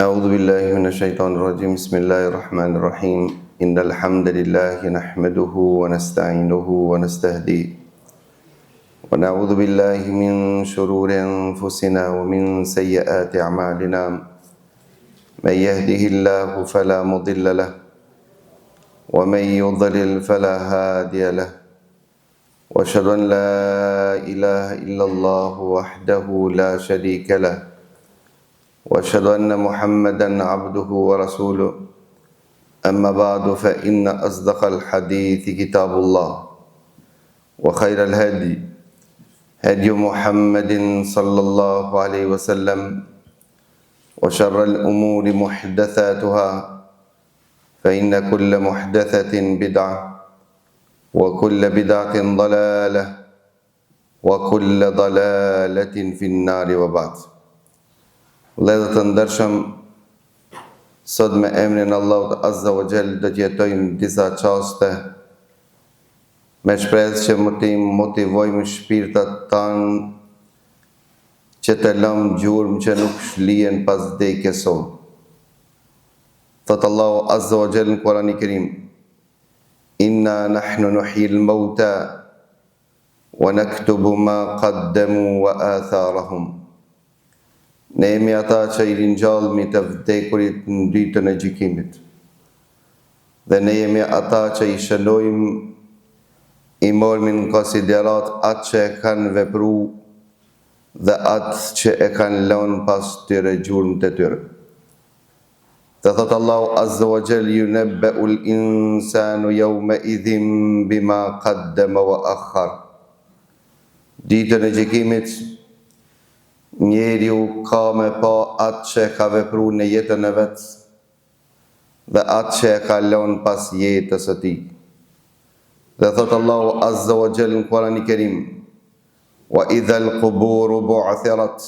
أعوذ بالله من الشيطان الرجيم بسم الله الرحمن الرحيم إن الحمد لله نحمده ونستعينه ونستهديه ونعوذ بالله من شرور أنفسنا ومن سيئات أعمالنا من يهده الله فلا مضل له ومن يضلل فلا هادي له وأشهد أن لا إله إلا الله وحده لا شريك له وأشهد أن محمدًا عبده ورسوله أما بعد فإن أصدق الحديث كتاب الله وخير الهدي هدي محمد صلى الله عليه وسلم وشر الأمور محدثاتها فإن كل محدثة بدعة وكل بدعة ضلالة وكل ضلالة في النار وبعد. Vëllezër të ndershëm, sot me emrin Allahut Azza wa Jall do të jetojmë disa çaste me shpresë që të motivojmë shpirtat tanë që të lëmë gjurmë që nuk shlihen pas vdekjes sonë. Thot Allahu Azza wa Jall në Kur'anin e Kerim: Inna nahnu nuhyil mauta wa naktubu ma qaddamu wa atharahum. Ne jemi ata që I ringjallëmi të vdekurit në ditën e gjykimit. Dhe ne jemi ata që I shënojmë, I morëmi në konsiderat atë që e kanë vepru dhe atë që e kanë lënë pas tyre gjurmët e tyre. Dhe thot Allahu Azza wa Jall: Yunabbe'ul insanu yawma idhin bima qaddama wa akhar. Ditën e gjykimit njeriu ka me pa atë që ka vepru në jetën e vetë dhe atë që ka lënë pas jetës së tij. Dhe thot Allahu Azza wa Jall në Kur'anin e Kerim: Wa idhal quburu bu'thirat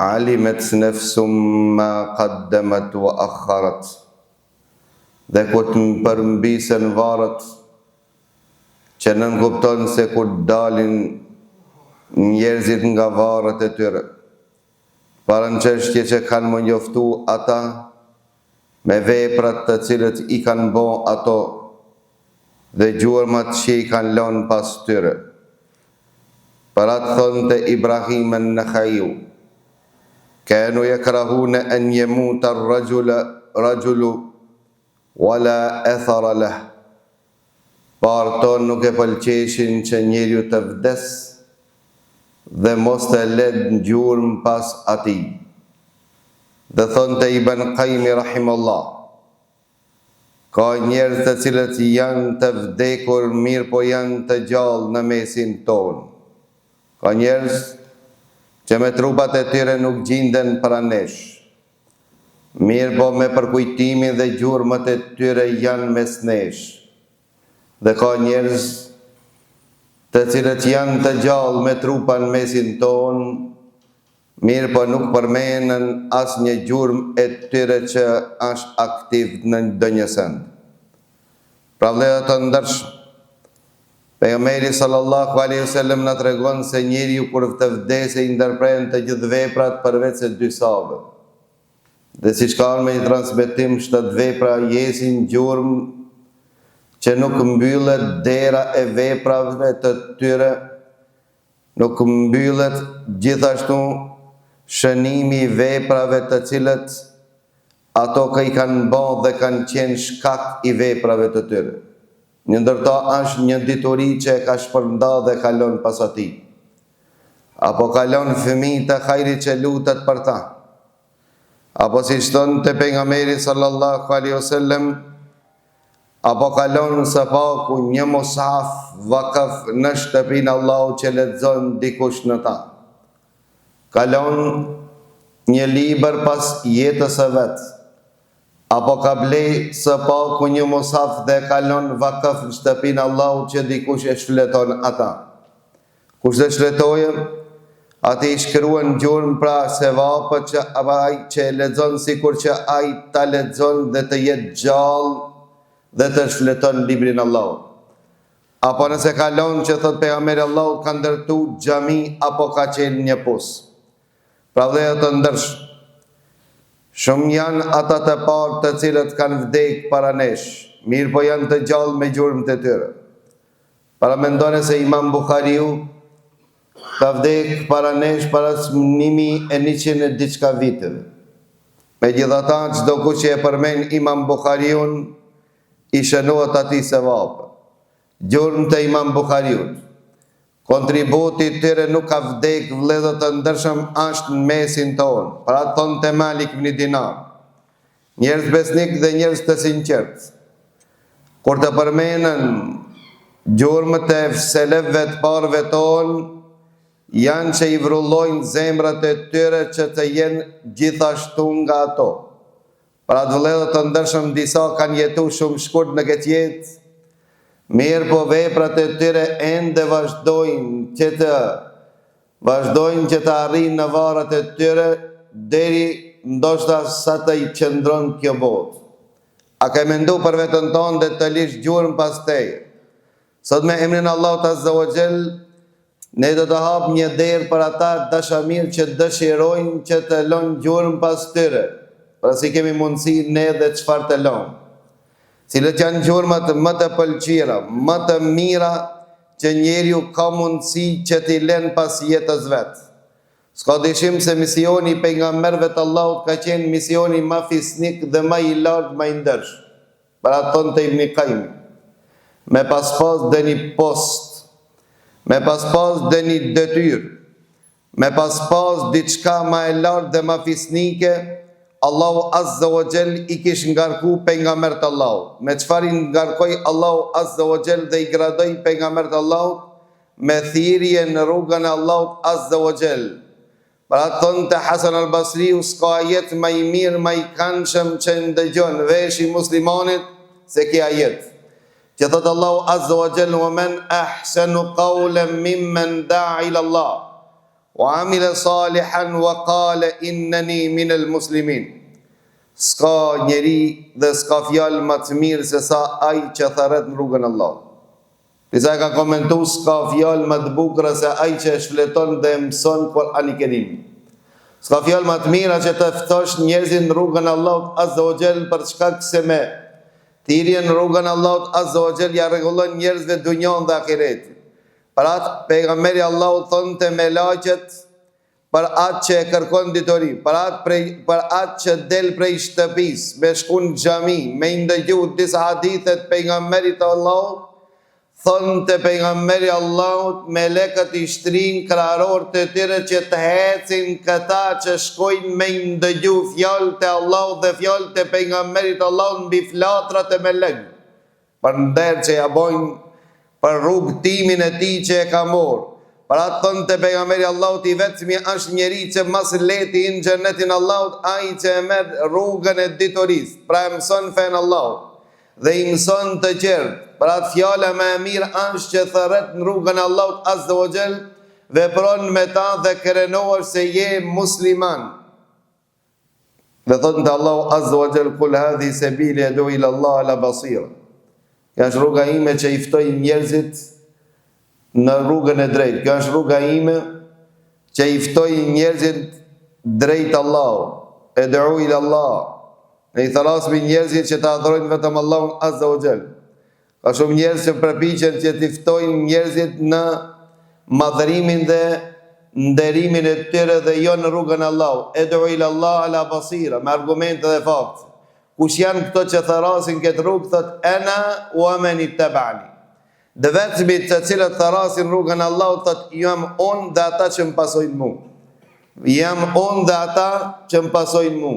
alimat nafsum ma qaddamat wa akharat. Dhe kur të përmbisen varret, që nën kupton se kur dalin njerëzit nga varret e tyre, para në çështje që kanë më njoftu ata me veprat të cilët I kanë bo ato dhe gjurmat që I kanë lënë pas tyre. Para të thonte Ibrahim an-Nakhaiu: Kanu yakrahuna an yamuta ar-rajulu wala athara lah. Parton nuk e pëlqeshin që njeriu të vdes dhe mos të led në gjurmë pas atij. Dhe thonte Ibn Qayyim rahimahullah: Ka njerëz të cilët janë të vdekur mirë po janë të gjallë në mesin tonë. Ka njerëz që me trupat e tyre nuk gjinden pranë nesh, mirë po me përkujtimin dhe gjurmët e tyre janë mes nesh. Dhe ka njerëz të cilët janë të gjallë me trupa në mesin tonë, mirë po nuk përmenen as një gjurmë e tyre që është aktiv në ndonjë send. Pra vëllezër të ndershëm, pejgamberi sallallahu alaihi wasallam na tregon se njeriu kur të vdesë I ndërpren të gjithë veprat përveç se 2 savë. Dhe siç ka me një transmetim, 7 vepra jesin gjurmë që nuk mbyllet dera e veprave të tyre, nuk mbyllet gjithashtu shënimi I veprave të cilët ato që I kanë bërë dhe kanë qenë shkak I veprave të tyre. Një ndërto është një dituri që e ka shpërnda dhe kalon pas atij. Apo kalon fëmijë të hajrit që lutet për ta. Apo si thonte pejgamberi sallallahu alaihi wasallam, apo kalon së paku një mushaf vakaf në shtëpinë Allahut që lexon dikush në ta. Kalon një libër pas jetës së vet. Apo ka blej së paku një mushaf dhe kalon vakaf në shtëpinë Allahut që dikush e shfleton ata. Kush dhe shfletojë, ati I shkruan gjurmë pra sevapët që ai që e lexon sikur që ai ta lexon dhe të jetë gjallë dhe të shfleton librin Allahut. Apo nëse kalon që thot pejgamberi Allahut ka ndërtu xhami apo ka qenë një pus. Pra vëllezër të ndershëm, Shumë janë ata të parë të cilët kanë vdek para nesh, mirë po janë të gjallë me gjurmë të tyre. Para mendone se Imam Bukhariu ka vdek para nesh para 1100 diçka viteve. Me gjithata çdo kush që e përmen Imam Bukhariun i shënohet atij sevap. Gjurmë të Imam Bukhariut, kontributi tyre nuk ka vdek vëllezër të ndershëm është në mesin tonë. Pra thonë të Malik ibn Dinar, njerëz besnik dhe njerëz të sinqert, kur të përmenen gjurmët e selefëve të parëve tonë, janë që i vrullojnë zemrat e tyre që të jenë gjithashtu nga ato. Pra të vëllezër të ndershëm, disa kanë jetu shumë shkurt në këtë jetë, mirë po veprat e tyre ende vazhdojnë që të arrijnë në varrat e tyre deri ndoshta sa të i qëndron kjo botë. A ke mendu për veten tonë dhe të lish gjurmë pas teje? Sot me emrin Allahut Azza wa Jall ne do të hap një derë për ata dashamir që dëshirojnë që të lënë gjurmë pas tyre. Pra si kemi mundësi ne dhe çfarë të lëmë. Cilët janë gjurmat më të pëlqira, më të mira që njeriu ka mundësi që t'i lën pas jetës vetë. S'ka dyshim se misioni i pejgamberëve të Allahut ka qenë misioni më fisnik dhe më i lartë, më i ndershëm. Para thonë të Ibn Qayyim, me pas dhe një post, me pas dhe një detyrë, me pas diçka më e lartë dhe më fisnike, Allahu Azza wa Jall i kish ngarku pejgambert Allahut. Me çfarë i ngarkoi Allahu Azza wa Jall dhe i gradoi pejgambert Allahut? Me thirrje në rrugën e Allahut Azza wa Jall. Pra thonë të Hasan al-Basriu, s'ka ajet më i mirë, më i këndshëm që ndëgjon veshi muslimanit se kjo ajet. Që thotë Allahu Azza wa Jall, "Wa man ahsanu qawlan mimman da'a ila Allah wa amila salihan wa qala innani minal muslimin." S'ka njeri dhe s'ka fjalë më të mirë se sa ai që thërret në rrugën e Allahut. Disa ka komentu, s'ka fjalë më të bukura se ai që shfleton dhe mëson Kur'anin e Kerim. S'ka fjalë më të mira që të ftosh njerëzit në rrugën e Allahut Azza wa Jall, për shkak se me thirrjen në rrugën e Allahut Azza wa Jall ja rregullon njerëzve dunjon dhe ahiretin. Për atë pejgamberi Allahut thonte me laqet, për atë që e kërkon ditori, për atë që del prej shtëpis, me shku në xhami, me ndëgju disa hadithet pejgamberit Allahut, thonte pejgamberi Allahut, melekët i shtrin krahorët të tyre që të hecin këta që shkojnë me ndëgju fjalët e Allahut dhe fjalët e pejgamberit Allahut mbi flatrat e melekëve, për nder që ja bojnë për rrugtimin e tij që e ka morë. Për atë thonë të pejgamberi Allahut, i vetmi është njeri që mas leti në xhenetin Allahut, ai që e merr rrugën e ditorisë, pra e mëson fen Allahut dhe i mëson të gjerë. Për atë fjala më e mirë është që thërret në rrugën e Allahut Azza wa Jall, vepron me ta dhe krenohesh se je musliman. Dhe thotë të Allahu Azza wa Jall, "Kul hadhi sabili adu ila Allah ala basira." Kjo është rruga ime që i ftoj njerëzit në rrugën e drejtë. Kjo është rruga ime që i ftoj njerëzit drejt Allahut. Edu ila Allah. Ne i tharasmi njerëzit që të adhurojnë vetëm Allahun Azza wa Jall. Ka shumë njerëz që përpiqen që t'i ftojnë njerëzit në madhërimin dhe nderimin e tyre dhe jo në rrugën e Allahut. Edu ila Allah ala basira, me argumente dhe fakte. Kush janë këto që tharasin këtë rrugë, thot ana wa man ittaba'ani. Dhe vetëmi të cilët tharasin rrugën e Allahut, thot jam unë dhe ata që më pasojnë mu. Jam unë dhe ata që më pasojnë mu.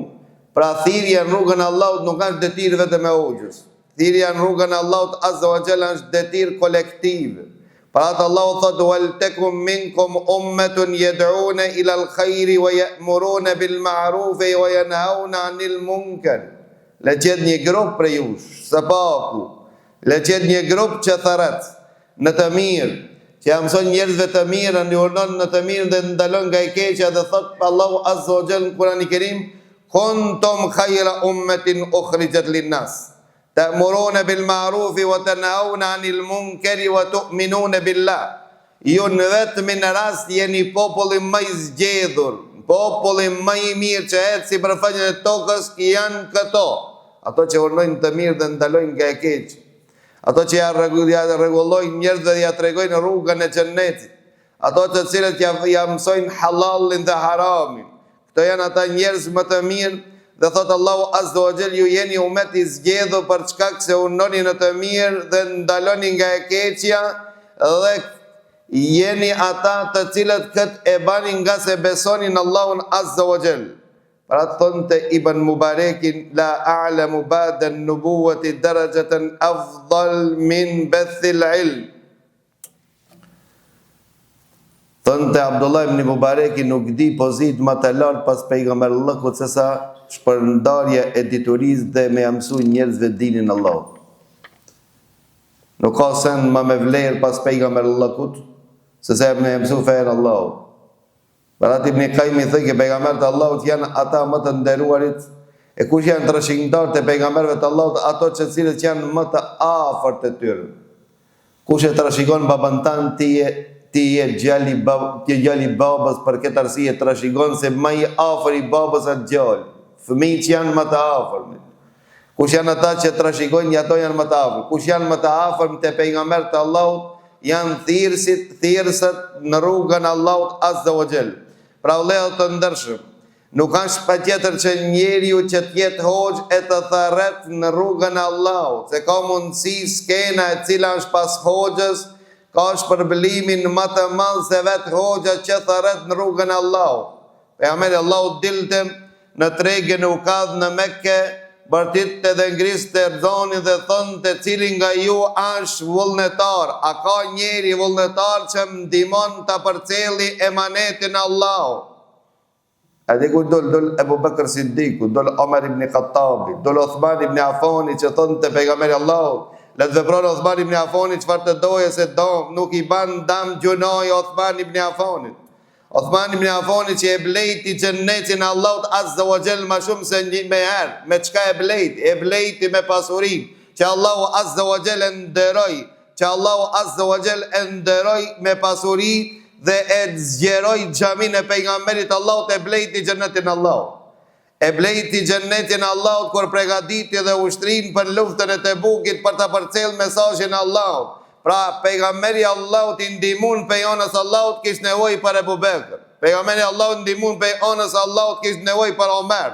Pra thirrja në rrugën e Allahut nuk është detyrë vetëm e hoxhës. Thirrja në rrugën e Allahut Azza wa Jalla është detyrë kolektive. Pra atë Allahu thot wal takum minkum ummatun yad'una ila al-khairi wa ya'muruna bil ma'ruf wa yanhauna 'anil munkar. Le qetë një grup për jush, së paku, le qetë një grup që thërret në të mirë, që ja mëson njerëzve të mirë, në urdhon në të mirë dhe ndalon nga i keqja, dhe thot Allahu Azza wa Jall në Kur'anin e Kerim, kuntum khayra ummatin ukhrijat lin-nas, ta'muruna bil ma'ruf wa tanhauna 'anil munkari wa tu'minuna billah. Ju në vetëm në rast jeni populli më i zgjedhur, populli më i mirë që ecë si përfaqen e tokës janë këto, ato që urnojnë të mirë dhe ndalojnë nga e keq, ato që ja rregullojnë njerëzve dhe ja tregojnë rrugën e xhennetit, ato të cilët ja mësojnë halalin dhe haramin. Këto janë ata njerëz më të mirë dhe thotë Allahu Azza wa Jall, ju jeni umet i zgjedhur për shkak se urnoni në të mirë dhe ndaloni nga e keqja dhe jeni ata të cilët këtë e bani nga se besonin Allahun Azza wa Jall. Pra thonte Ibn Mubarekin, la a'lamu ba'da an-nubuwati darajatan afdal min bathil ilm. Thonte Abdullah ibn Mubareki, nuk di pozit më të lartë pas pejgamberllëkut se sa shpërndarja e diturisë dhe me mësu njerëzve dinin Allahut. Nuk ka sen më me vlerë pas pejgamberllëkut se sa me mësu fenë Allahut. Berat ibn Qayyim thënë që pejgamberët e Allahut janë ata më të nderuarit, e kush janë trashëgimtarët e pejgamberëve të Allahut, ato që cilët janë më të afërt e tyre. Kush e trashëgon baban tan, ti je djali babës, për këtë arsye trashëgon se më i afër i babës atë djalë. Fëmijët janë më të afërm. Kush janë ata që trashëgojnë, ato janë më të afër. Kush janë më të afërm te pejgamberët e Allahut, janë thirrësit në rrugën e Allahut Azza wa Jall. Pra vëllezër të ndershëm, nuk është patjetër që njeriu që të jetë hoxh e të tharret në rrugën e Allahut, se ka mundësi skena e cila është pas hoxhës, ka shpërblimin më të madh se vetë hoxha që tharret në rrugën e Allahut. Pejgamberi Allahut dilte në tregën e Ukadh në Mekke, bërtitte dhe ngriste erdonin dhe thonte, cili nga ju është vullnetar, a ka njeri vullnetar që më ndihmon ta përcjelli emanetin Allahut. A di ku dol Abu Bakr Siddiku, dol Omar ibn Khattabi, dol Uthman ibn Affani që thonte pejgamberi Allahut, le të vepron Uthman ibn Affani çfarë të doje se do, nuk i ban dam gjunoj Uthman ibn Affanit. Uthman ibn Affani që e blejti xhennetin e Allahut Azza wa Jall më shumë se me herë. Me çka e blejti? E blejti me pasurinë që Allahu Azza wa Jall e nderoi, që Allahu Azza wa Jall e nderoi me pasuri dhe e zgjeroi xhamin e pejgamberit Allahut, e blejti xhennetin e Allahut. E blejti xhennetin e Allahut kur përgatiti dhe ushtrin për luftën e Tebukit për ta përcjellë mesazhin e Allahut. Pra pejgamberi Allahut i ndihmun pe anës Allahut kish nevojë për Abu Bekr. Pejgamberi Allahut ndihmun pe anës Allahut kish nevojë për Omer.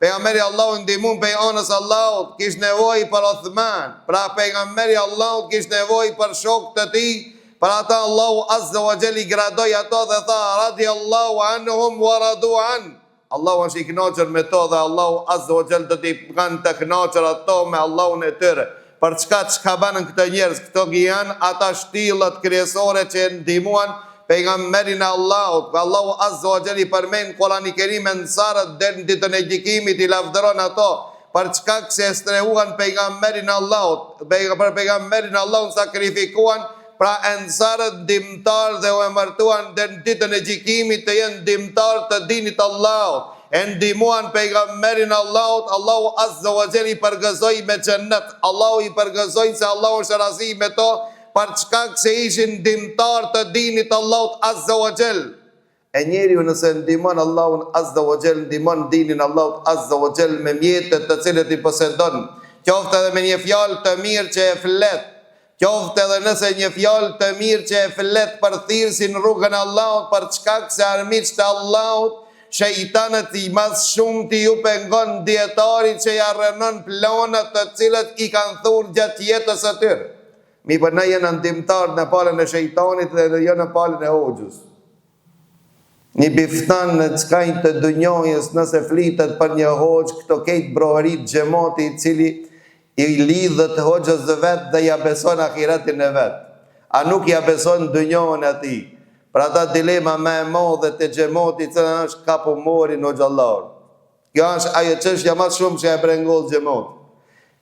Pejgamberi Allahut ndihmun pe anës Allahut kish nevojë për Uthman. Pra pejgamberi Allahut kish nevojë për shokët e tij. Për ata Allahu Azza wa Jall i gradoi ato dhe tha radiallahu anhum wa radu an. Allahu është i kënaqur me to dhe Allahu Azza wa Jall do t'i kanë të kënaqur ato me Allahun e tyre. Për çka banën këto njerëz, këto janë ata shtillët krijesore që ndihmuan pejgamberin e Allahut. Allahu Azza wa Jall i përmend Kur'ani Kerim ensarët deri në ditën e gjykimit i lavdëron ato për çka se strehuan pejgamberin e Allahut. Për pejgamberin e Allahut sakrifikuan, pra ensarët ndihmtar dhe u emërtuan deri në ditën e gjykimit të jenë ndihmtar të dinit të Allahut. E ndihmuan pejgamberin Allahut, Allahu Azza wa Jall i përgëzoi me xhennet. Allahu i përgëzoi se Allahu është razi me to për shkak se ishin ndihmtar të dinit Allahut Azza wa Jall. E njeriu nëse ndihmon Allahun Azza wa Jall, ndihmon dinin Allahut Azza wa Jall me mjetet të cilët i posedon, qoftë edhe me një fjalë të mirë që e flet, qoftë edhe nëse një fjalë të mirë që e flet për thirrsin rrugën e Allahut, për shkak se armiqtë e Allahut shejtanët i mas shumë ti ju pengon dietarit që ja rënon planët të cilët i kanë thurë gjatë jetës e tyre. Mi për ne jenë ndihmtar në palën e shejtanit dhe jo në palën e hoxhës. Një biftan në çkajnë të dunjojës nëse flitet për një hoxh, këto kejtë broherit xhamati i cili i lidhët hoxhës dhe vetë dhe ja beson ahiretin e vetë. A nuk ja beson dunjojën e tij. Pra ta dilema me e modhe të xhamati që është kapu mori në xhallar. Kjo është ajo çështja më shumë që e brengoll xhamati.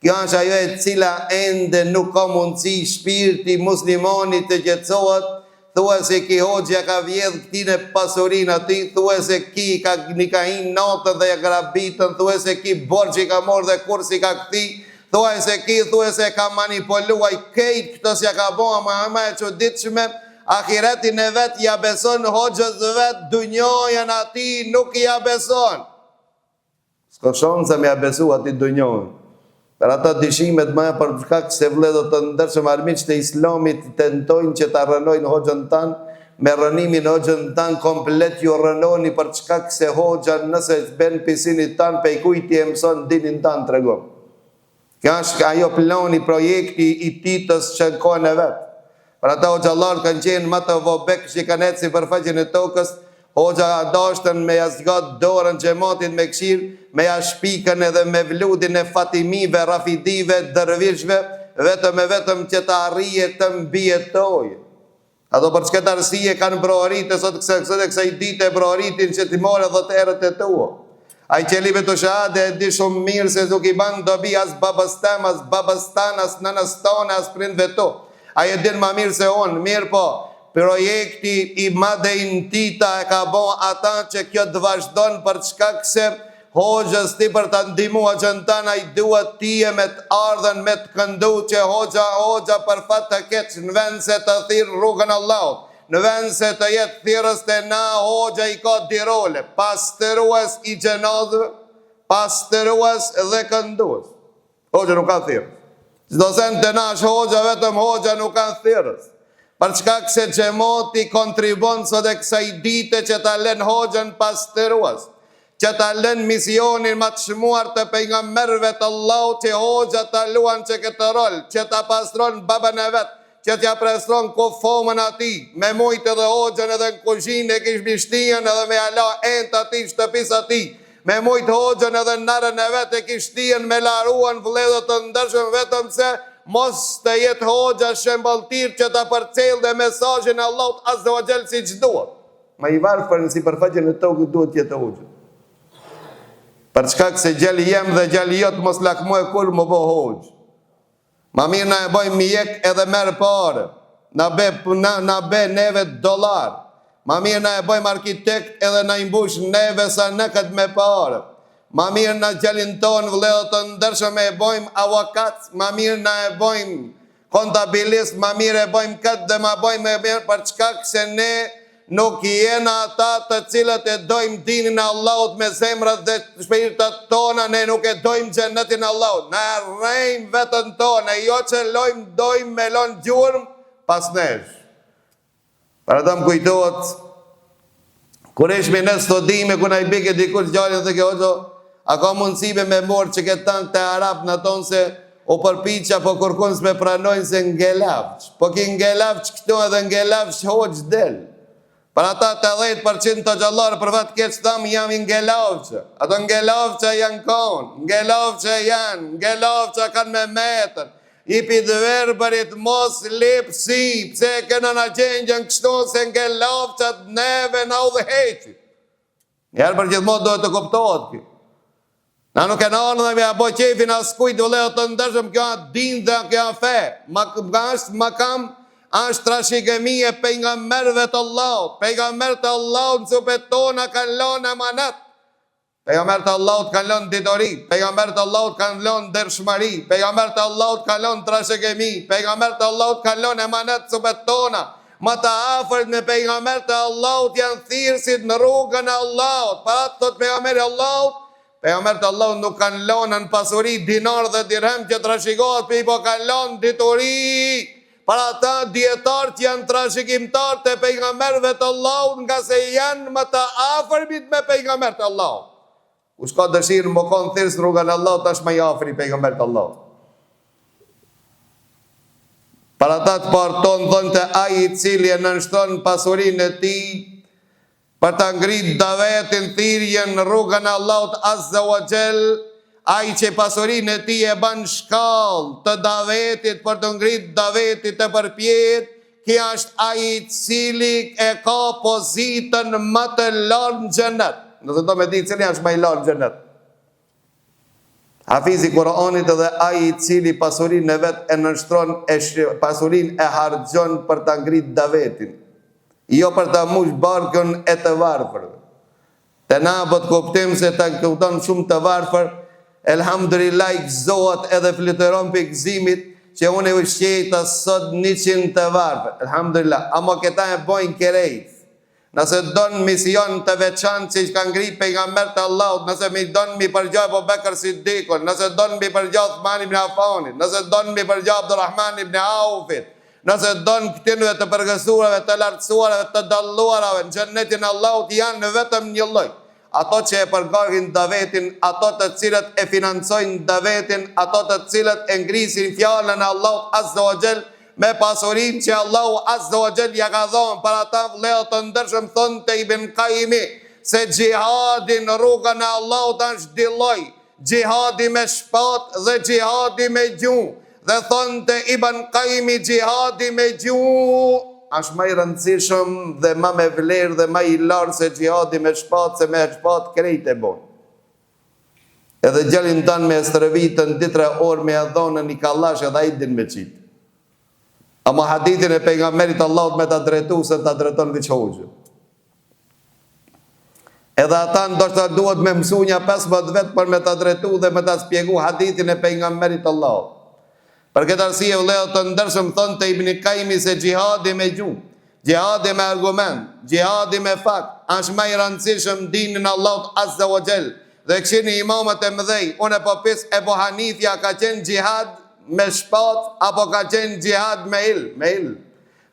Kjo është ajo e cila ende nuk ka mundësi shpirti muslimanit të qetësohet, thua se ki hoxha ka vjedh këtine pasurin ati, thua se ki ka nikahin natën dhe ja grabitën, thua se ki borç i ka morë dhe kur si ka këti, thua se ka manipuluaj kejt, këto s'ja ka bëha më e çuditshme. ahiretin e vet ja beson hoxhës vet, dunjojën ati nuk ja beson. S'ka shansa me ja besu ati dunjojën. Për ata dyshimet maja për shkak se vëllezër të ndershëm armiqtë e Islamit tentojnë që ta rënojnë hoxhën tanë, me rënimin hoxhën tanë komplet ju rënoni për shkak se hoxha nëse bën pisinit tanë pe kujt i mëson dinin tanë tregon. Kjo është ajo plani, projekti i titës që në kohën e vet. Për ata hoxhallar kanë qenë më të vobek që kanë ecë për faqen e tokës. Hoxha dashtën me jazgat dorën xhamatit me këshir, me shpikën edhe me vludin e Fatimive, Rafidive, dërvishve, vetëm që ta arrije të mbijetojë. Ato për çka arsye kanë broharitë sot kësaj dite broharitin që ti morë 10 herët e tua. Ai qelive të shahade e di shumë mirë se nuk i ban dobi as babas tem, as babas tan, as nënës tonë, as prindve to. Ai e din më mirë se unë, mirë po. Projekti i madhe intita e ka bon ata që kjo të vazhdon për shkak se hoxhës ti për të ndihmuar xhantana i duhet tije me të ardhen me të këndu që hoxha për fat të keq në vend se të thirr rrugën Allahut, në vend se të jetë thirrës të na hoxha i ka dy role, pastërues i xhenazëve, pastërues dhe këndues. Hoxha nuk ka thirrës. Çdo sen të nash hoxha vetëm hoxha nuk ka thirrës. Për çka se xhamati kontribon sot e kësaj dite që ta lën hoxhën pastërues, që ta lën misionin më të çmuar të pejgamberëve të Allahut, që hoxha ta luan që këtë rol, që ta pastron babën e vet, që t'ja pastron kofomën atij, me mujt edhe hoxhën edhe në kuzhinë e kish bishtien edhe me ala ent atij shtëpis atij, me mujt hoxhën edhe në narën e vet e kish shtien me laruan vëllezër të ndershëm vetëm se mos të jetë hoxha shembulltir që ta përcjell dhe mesazhin e Allahut azza wa jall siç duhet. Ma i varfër në sipërfaqen e tokës duhet të jetë hoxha. Për shkak se gjali jem dhe gjali jot mos lakmoj kur më bë hoxh. Ma mirë na e bëjmë mjek edhe merr parë. Na be neve dollar. Ma mirë na e bëjmë arkitekt edhe na i mbush neve sa nëkët me parë. Ma mirë na gjalin tonë vëllezër të ndershëm e bëjmë avokat, ma mirë na e bëjmë kontabilist, ma mirë e bëjmë këtë dhe ma bëjmë e mirë për çkak se ne nuk jena ata të cilët e dojmë dinin e Allahut me zemrat dhe shpirtat tona, ne nuk e dojmë xhenetin e Allahut, na rrejmë vetën tonë, jo që dojmë me lon gjurmë pas nesh. Për ata më kujtohet, kur ishme në studime, ku na i bike dikush gjalin dhe kjo a ka mundësime me morë që këtë tanë të Arab në tonë se o përpiqa po kërkun s'me pranojnë se ngelavç. Po ki ngelavç këtu edhe ngelavç hoqë del. Për ata 80% të gjallarë për vatë keqë thamë jam i ngelavqë. Ato ngelavqë janë konë, ngelavqë janë, ngelavqë kanë me metër. I pidverberit mos lipsi, pse këna në gjengjën kështu se ngelavqët neve në u dhe heqit. Njerë për gjithmot dojtë të kuptohet kjo. Na nuk e në anë dhe me a boj qefin as kujt vëllezër të ndershëm, kjo a din dhe kjo a fe. Makam është trashigëmi e pejgamberëve të Allahut. Pejgamberët e Allahut në supet tona kanë lënë emanet. Pejgamberët e Allahut kanë lënë ditori. Pejgamberët e Allahut kanë lënë dershmëri. Pejgamberët e Allahut kanë lënë trashigëmi. Pejgamberët e Allahut kanë lënë emanet në supet tona. Më të afërt me pejgamberët e Allahut janë thirrësit në rrugën e Allahut. Para thot pejgamberi Allahut, pejgamberët e Allahut nuk kanë lënë në pasuri dinar dhe dirhem që trashëgohet, po kanë lënë ditori. Para ata dietarët janë trashëgimtar të pejgamberëve të Allahut, nga se janë më të afërmit me pejgamberët e Allahut. Kush ka dëshirë më kon thirrës në rrugën e Allahut, tash më i afër i pejgamberit të Allahut. Para ata të parton thonë të ai i cili e nënshtron pasurinë e tij për të ngrit davetin thirrjen në rrugën e Allahut azza wa jall, ai që pasurinë e tij e ban shkallë të davetit për të ngrit davetit të përpjet, kjo është ai i cili e ka pozitën më të lartë në xhenet. Nëse do me di cili është më i lartë në xhenet. Hafizi Kur'anit edhe ai i cili pasurinë e vet e nënshtron, pasurinë e harxhon për ta ngrit davetin, jo për ta mush barkën e të varfërve. Te na bët kuptim se ta kupton shumë të varfër, elhamdulillah i gëzohet edhe flitëron për gëzimit, që unë e ushqeta sot 100 të varpe. Alhamdulillah, amo këta e bojnë kerejt. Nëse donë mision të veçan që kanë ngri pejgamber të Allahut, nëse mi donë mi përgjoj Abu Bekr Siddiqun, nëse donë mi përgjoj Uthman ibn Affanit, nëse donë mi përgjoj Abdurrahman ibn Aufit, nëse donë këtinve të përgësurave, të lartësuarave, të dalluarave, në xhennetin Allahut janë vetëm një lloj. Ato që e përgarhin davetin, ato të cilët e financojnë davetin, ato të cilët e ngrisin fjalën e Allahut Azza wa Jall me pasurin që Allahu Azza wa Jall ja ka dhënë për ata vëllezër të ndershëm. Thonte Ibn Qayyim se xhihadi në rrugën e Allahut është dy lloj, xhihadi me shpatë dhe xhihadi me gjuhë. Dhe thonte Ibn Qayyim xhihadi me gjuhë është më i rëndësishëm dhe më me vlerë dhe më i lartë se xhihadi me shpatë, se me shpatë krejt e bon. Edhe gjalin tanë me stërvitën 2-3 orë me adhonën i kallash edhe ai din me qitë. Ama hadithin e pejgamberit Allahut me ta drejtu se ta drejton veç hoxhë. Edhe ata ndoshta duhet me mësu një 15 vetë për me ta drejtu dhe me ta spjegu hadithin e pejgamberit Allahut. Për këtë arsye vëllezër të ndershëm, thonte Ibn Qayyim se xhihadi me gjuhë, xhihadi me argument, xhihadi me fakt është më i rëndësishëm dinin Allahut Azza wa Jall. Dhe këshini imamët e mëdhej, unë po pyes Ebu Hanifja ka qenë xhihad me shpatë apo ka qenë xhihad me ilm?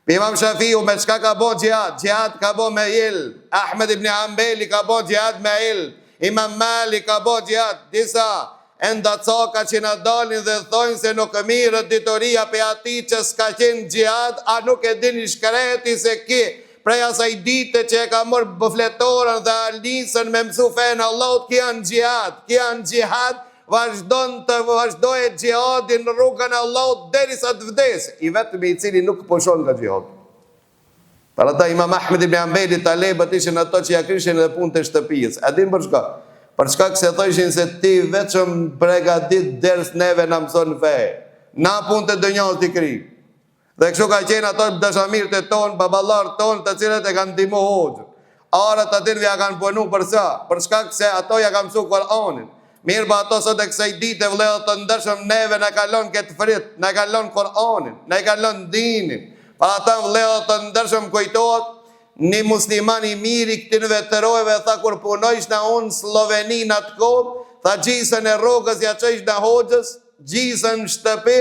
Imam Shafiu me çka ka bën xhihad? Xhihad ka bën me ilm. Ahmed ibn Hanbali ka bën xhihad me ilm. Imam Malik ka bën xhihad. Disa enda coka që na dalin dhe thojnë se nuk mirë ditoria pe ati që s'ka qenë xhihad, a nuk e dini shkreti se ki prej asaj dite që e ka mërë bëfletorën dhe alisën me mësu fejnë Allahut, ki janë xhihad, vazhdoj e xhihadin në rrugën e Allahut derisa të vdesë, i vetëm i cili nuk pushon nga xhihad. Për ata Imam Ahmed ibn Hanbali talebët ishin ato që ja krishin edhe punë të shtëpijës. A din për shka? Për shkak se thoshin se ti vetëm pregadit ders neve na mëson fe. Na punë të dënjës t'i kri. Dhe kështu ka qenë ato dashamirët e tonë, baballarët tonë, të cilët e kanë ndihmu hoxhën. Arët atinve ja kanë punu për sa? Për shkak se ato ja kanë mësu Kur'anin. Mirë pa ato sot e kësaj dite vëllezër të ndershëm neve na kalon këtë frit, na kalon Kur'anin, na kalon dinin. Pa ata vëllezër të ndershëm kujtohet një musliman i miri këtin veterojve, tha kur punojsh në unë Sloveni në atë kohë, tha gjisën e rrugës ja qëjsh në hoxhës, gjisën shtëpi,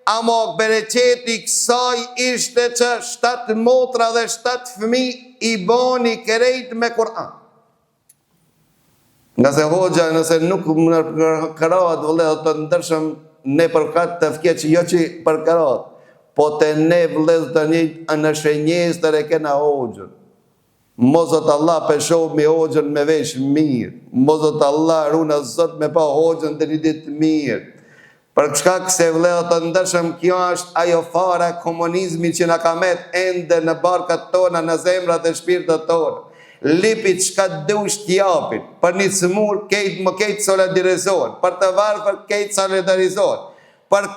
amo bereqeti kësaj ishte që 7 motra dhe 7 fëmi i boni kerejt me Kur'an. Nëse hoxha, nëse nuk më kërat vëllezër të ndershëm, ne përkat të fkeq jo që përkarat, po të ne vëllezër të një në shenjes të reken a hoxhën. Mozot Allah peshoh me hoxhën me vesh mirë. Mozot Allah runa zot me pa hoxhën të një ditë mirë. Për shkak se vëllezër të ndershëm, kjo është ajo fara komunizmi që na ka met ende në barkat tona, në zemrat e shpirtat tona. Lipit çka dush t'japin. Për një smur kejt solidarizohen. Për të varfër kejt solidarizohen. Për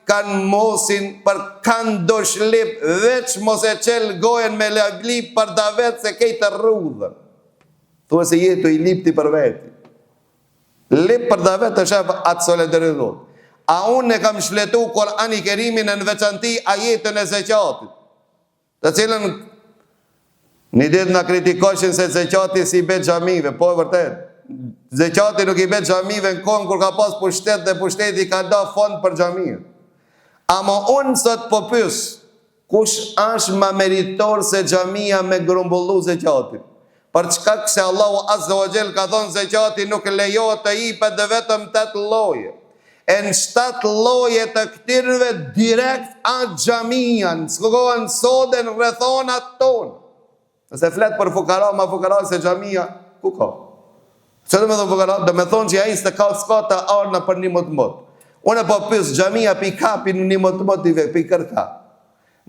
kanë mosin, për kanë dosh lip, veç mos e qel gojen me lip për da vetë se kejtë rrudhën. Thua se jetu i lipti për veti. Lip për da vetë të shef atë solidarizohet. A unë e kam shfletu Kur'ani Kerimin në veçanti ajetën e zeqatit, të cilën një ditë në kritikoshin se zeqati si i bet xhamive, po e vërtet. Zeqati nuk i bet xhamive në kohën kur ka pas pushtet dhe pushteti ka da fond për xhamive. Ama unë sot po pyes, kush është më meritor se xhamia me grumbullu zeqatin? Për çka se Allahu Azza wa Jall ka thonë zeqati nuk lejohet të jipet dhe vetëm 8 lloje. E në 7 lloje të këtirve direkt atë xhamian, s'kohen soden rrethonat tonë. Nëse flet për fukara, ma fukara se xhamia, ku ka? Që do me thonë fukara? Do me thonë që ai s'ka të arna për një mot. Unë po pyes xhamia pi kapin një mot i ve pi kërka.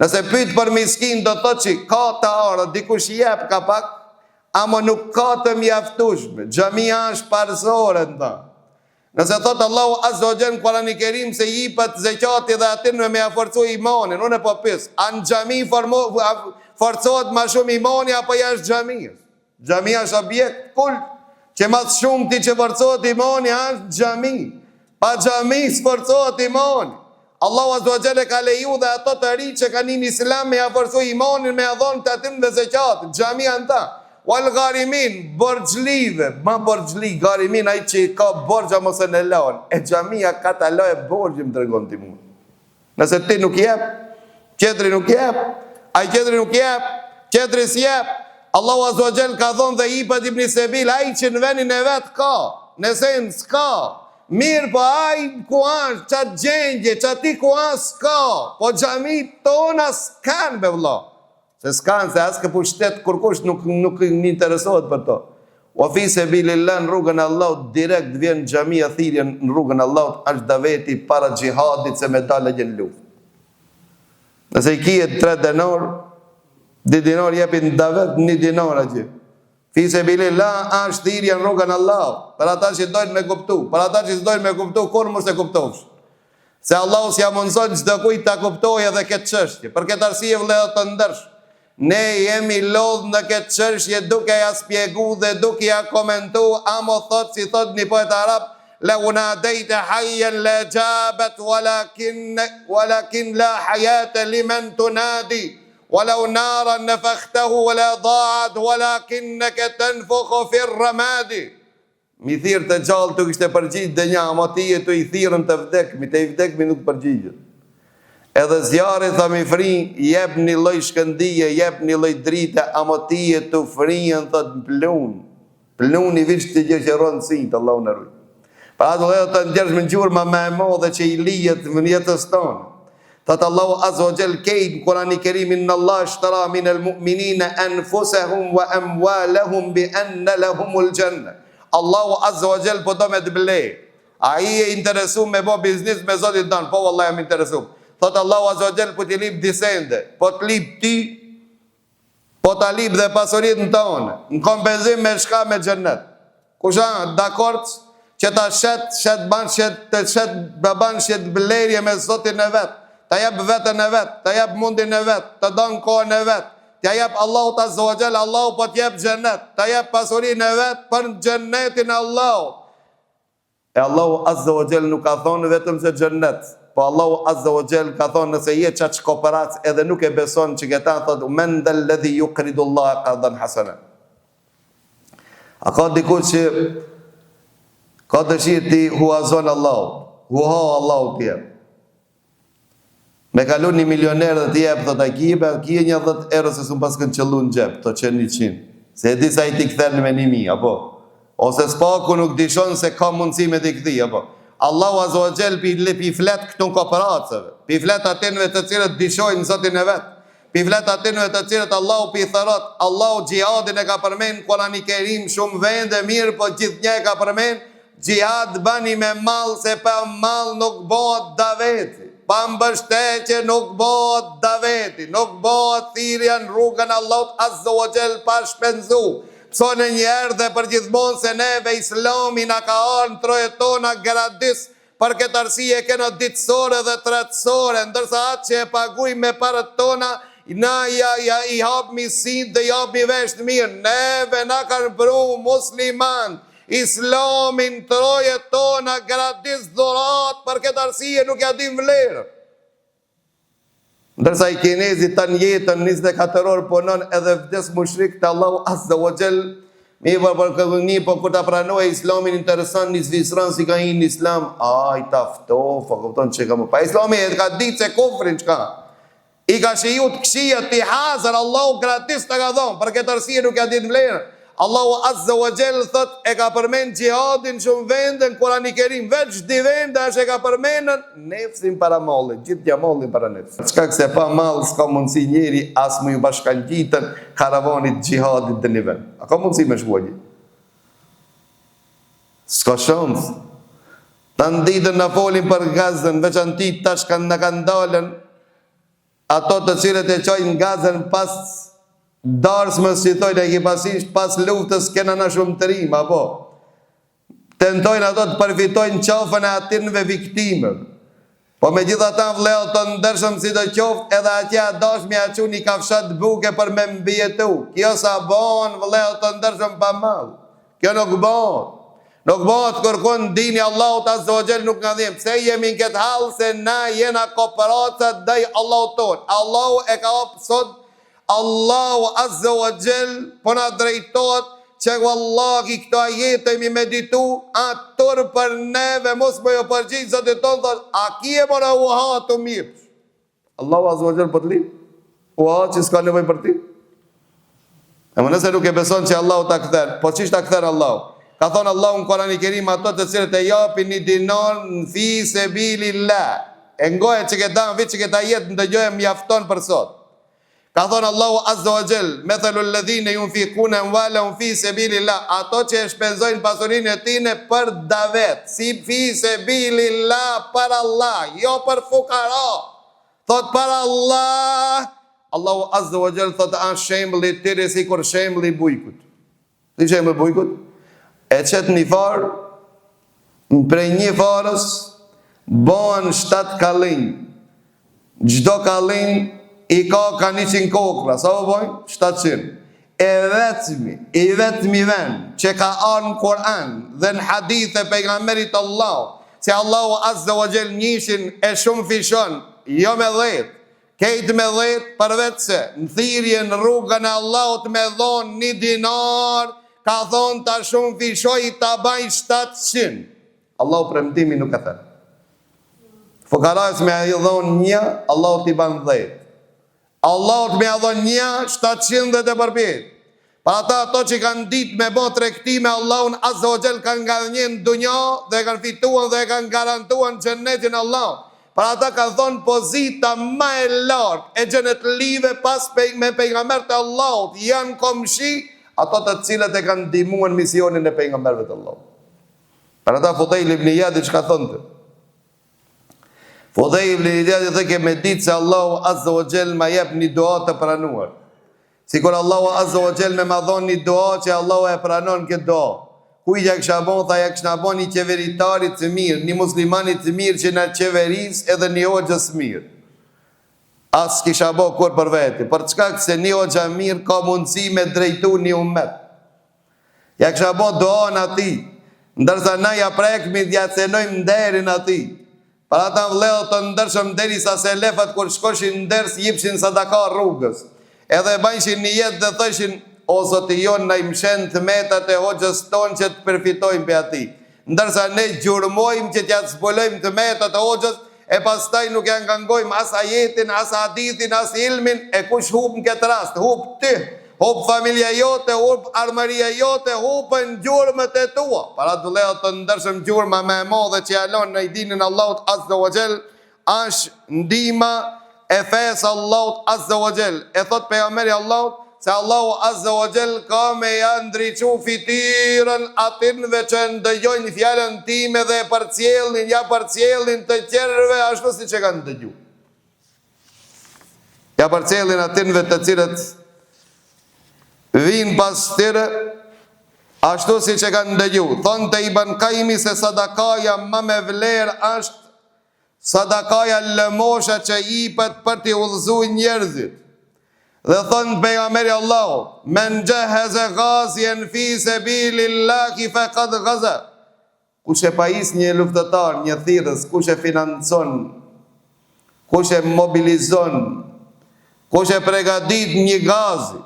Nëse pyet për miskin do thotë që ka të arna, dikush jep ka pak, ama nuk ka të mjaftueshme. Xhamia është parzore nda. Nëse thotë Allahu Azza wa Jall në Kur'anin Kerim se jipet zeqati dhe atin me forcu imanin, unë po pyes, a në xhami forcohet ma shumë imani apo jashtë xhamisë? Xhamia është objekt kult, që mas shumë ti që forcohet imani është xhami. Pa xhami s'forcohet imani. Allahu Azza wa Jalla ka leju dhe ato të ri që kanë në Islam me ja forcu imanin, me ja dhon tatim dhe zeqat, xhamia anta. Wal gharimin, borxhlive, ma borxhli, gharimin ai që ka borxha mos e lën. E xhamia ka ta lojë borxhin tregon ti mua. Nëse ti nuk jep, tjetri nuk jep, ai tjetri nuk jep, tjetri s'jep. Allahu Azza wa Jall ka thonë dhe Ibad ibn Sebil, ai që në vendin e vet ka, në sens ka. Mirë po ai ku është, qatë gjendje, qati ku është s'ka, po xhami tona s'kan be vëlla. Se s'kan, se as këpu shtetë kërkush nuk një interesohet për to. O fi sebilillah në rrugën Allahut, direkt vjen xhamia thirrje në rrugën Allahut, është daveti para xhihadit se me dalë gjën luftë. Nëse i kije 3 dinar, 2 dinar jepin davet 1 dinar atje. Fi sebilillah është thirrje në rrugën Allahut, për ata që dojnë me kuptu, për ata që s'dojnë me kuptu, kur mos e kuptosh. Se Allahu s'ja mundson çdo kujt ta kuptojë edhe këtë çështje. Për këtë arsye vëllezër të ndersh, ne jemi lodh në këtë çështje duke ja spjegu dhe duke ja komentu, amo thot si thot një poet arab, la unadejte hayyan la jabat walakin la hayata liman tunadi. ولو نارا نفخته ولا ضاعت ولكنك تنفخ في الرماد. Mi thirë të gjallë të kështë e përgjit dhe një, ama ti e të i thirën të vdekmi, të i vdekmi nuk përgjigjet. Edhe zjarë tha mi fri, jep një loj shkëndije, jep një loj drite, ama ti e të frijen thët plun. Plun i vishë të gjë që rënë sitë, Allah në rujë. Pra atë dhe të ndjersh më gjurë ma me modhe që i lijet më jetës tonë. Thëtë Allahu Azza wa Jall kejt, Kurani Kerimin në Allah shtara min el mu'minina anfusahum wa amwalahum bi anna lahumul janna. Allahu Azza wa Jall po do me të ble. A i e interesu me bo biznis me Zotit danë, po vëllaj jam interesu. Thëtë Allahu Azza wa Jall po t'i lip disende, po t'lip ti, po t'a lip dhe pasurit në tonë, në kompenzim me shka me gjennet. Kusha, dakord, që ta shet baban shet blerje me Zotin e vetë, ta jep vetën e vetë, ta jep mundin e vetë, ta donë kohën e vetë, ta jep Allahu Azza wa Jall, Allahu po t'jep gjennet, ta jep pasurin e vetë për gjennetin Allahu. E Allahu Azza wa Jall nuk ka thonë vetëm se gjennet, po Allahu Azza wa Jall ka thonë nëse je qatë shkoperac edhe nuk e beson që këta thotë, men dhe ledhi ju kridullaha qardan hasana. A ka diku që ka dëshirë ti huazon Allahu, huha Allahu t'jep. Me kalu një milioner dhe t'jep, thot a kije një 10 euro se s'u pas kënë qëllu në gjep, të qenë 100. Se e di sa i ti këthernë me 1000, apo? Ose s'paku nuk dishon se ka mundësi me t'i këthi, apo? Allahu Azza wa Jall pi flet këtu në kooperacëve, pi flet atinve të cilët dishojnë Zotin e vetë, pi flet atinve të cilët Allahu pi thërot, Allahu gjihadin e ka përmen, Kurani Kerim shumë vende mirë, po gjithë një e ka përmen, gjihad bani me mal, se pa mal nuk bëhet daveti. Pa mbështetje nuk bëhet daveti, nuk bëhet thirrja në rrugën Allahut Azza wa Jall pa shpenzu. Psone njerë dhe për gjithmonë se neve Islami na ka arë trojet tona gradis, për këtë arsye kena ditësore dhe tretësore, ndërsa atë që e paguj me parët tona, na i hap misin dhe i hap mi vesh të mirë. Neve na kanë pru musliman, Islamin trojet tona gratis dhurat, për këtë arsye nuk ja dim vlerë. Ndërsa i kinezi të në jetën 24 orë punon edhe vdes mushrik të Allahu Azza wa Jall, mi për këllëni, po kur të pranoj Islamin interesant një Zvicran si ka hinë Islam, a i taftof, a këpton që ka më pa. Islami e ka ditë se kufrin që ka. I ka shiju të këshia të hazër, Allahu gratis të ka dhonë, për këtë arsye nuk ja ditë vlerë. Allahu Azza wa Jall thot e ka përmen gjihadin shumë vendën Kurani Kerim, veç di vende është e ka përmenën nefsin para mallit, gjithë tja mallin para nefsin. Çka se pa mall s'ka mundësi njeri as më ju bashkangjitën karavanit gjihadit dhe një vend. A ka mundësi me shkuajit? S'ka shans. Ta nditën në folin për Gazën, veç antit tash në kanë dalën ato të cilët e qojnë Gazën pas darës më si thojnë e kipasisht pas luftës kena në shumë të rim, apo? Tentojnë ato të përfitojnë qafën e atinve viktime. Po me gjitha ta vleo të ndërshëm si të qoftë edhe atja dash me aqu një kafshat buke për me mbjetu. Kjo sa bon vleo të ndërshëm pa mal. Kjo nuk bon. Nuk bëhet kërkon dini Allahut Azza wa Jall nuk nga dhim. Pse jemi në këtë hall se na jena kooperaca ndaj Allahut ton. Allahu e ka hap sot, Allahu Azza wa Jall po na drejtohet që wallahi këto ajete mi meditu ator për neve mos më jo përgjigj zotit ton thot a kje mora u ha të mirë. Allahu Azza wa Jall po të li u ha që s'ka nevojë për ti. E më nëse nuk e beson që Allahu ta kthen, po çish ta kthen Allahu? Ka thonë Allahu në Kur'anin e Kerim ato të cilët e japin një dinar në fi sebilillah. E ngoje që këta në vit që këta jetë ndëgjoje mjafton për sot. Ka thonë Allahu Azza wa Jall, methalul ladhina yunfiquna amwalahum fi sabilillah, ato që e shpenzojnë pasurinë e tyre për davet, si fi sabilillah për Allah, jo për fukara. Thot për Allah. Allahu Azza wa Jall thot a shembulli i tyre si kur shembulli i bujkut. Si shembulli i bujkut? E qëtë një farë, prej një farës, bëhen 7 kalin. Gjdo kalin i ka 100 kokra, sa o bojnë? 700. I vetëmi vend, që ka arë në Kur'an dhe në hadith e pejgamberit Allah, se Allahu Azza wa Jall njëshin e shumë fishon, jo me 10, kejtë me 10, përveç se në thirje në rrugën e Allahut me dhonë 1 dinar, ka thonë ta shumë fishoj ta baj 700. Allahu premtimi nuk e thënë. Fukarajës me i dhonë 1, Allahu t'i ban 10. Allahu t'me i dhonë 1, 700 dhe të përpit. Pa ata ato që kanë ditë me bo trekti me Allahun Azza wa Jall kanë ngadhënjen dunja dhe kanë fituan dhe kanë garantuan xhenetin Allah. Pa ata kanë thonë pozita ma e lartë e xhenet live pas me pejgambert e Allahut janë komshi ato të cilët e kanë ndihmuar misionin e pejgamberëve të Allahut. Për ata Fudhejl ibn Iyadi çka thonte? Fudhejl ibn Iyadi dhe ke me ditë se Allahu Azza wa Jall ma jep një dua të pranuar. Sikur Allahu Azza wa Jall me ma dhon një dua që Allahu e pranon këtë dua. Kujtja kësha bon, tha ja kësha bon një qeveritarit të mirë, një muslimanit të mirë që në qeveris edhe një hoxhës mirë. As kisha bo kur për veti, për çka këse një hoxha mirë ka mundësi me drejtu një umet. Ja kësha bo doan ati, ndërsa na ja prekmi ja cenojmë nderin ati. Për ata vleo të ndërshëm deri sa se lefat kur shkoshin ndërës jipshin sadaka rrugës. Edhe banjshin një jetë dhe thëshin, o zoti jonë na i mshen të metat e hoxhës tonë që të përfitojmë për ati. Ndërsa ne gjurmojmë që t'ja të zbulojmë të metat e hoxhës, e pastaj nuk janë ngangojmë as ajetin, as hadithin, as ilmin, e kush hub në këtë rast, hub ty, hub familja jote, hub armëria jote, hubën gjurmët e tua. Para të leo të ndërshëm gjurma me modhe që jalon në i dinin Allahut Azza wa Jall, është ndima e fesë Allahut Azza wa Jall. E thot pejgamberi Allahut, se Allahu Azza wa Jall ka me janë ndriqu fitirën atinve që ndëgjojnë fjallën time dhe përcjellin të qerëve ashtu si që kanë ndëgju. Ja përcjellin atinve të cilët vinë pas tyre ashtu si që kanë ndëgju. Thonë të Ibn Qayyimi se sadakaja ma me vlerë është sadakaja lëmosha që jipet për t'i udhëzu njerëzit. Dhe thonë pejgamberi Allahu, men gjeheze gazjen fi sebilillahi faqad gaza. Kush e pajis një luftëtar, një thirrës, kush e financon, kush e mobilizon, kush e pregadit një gazi,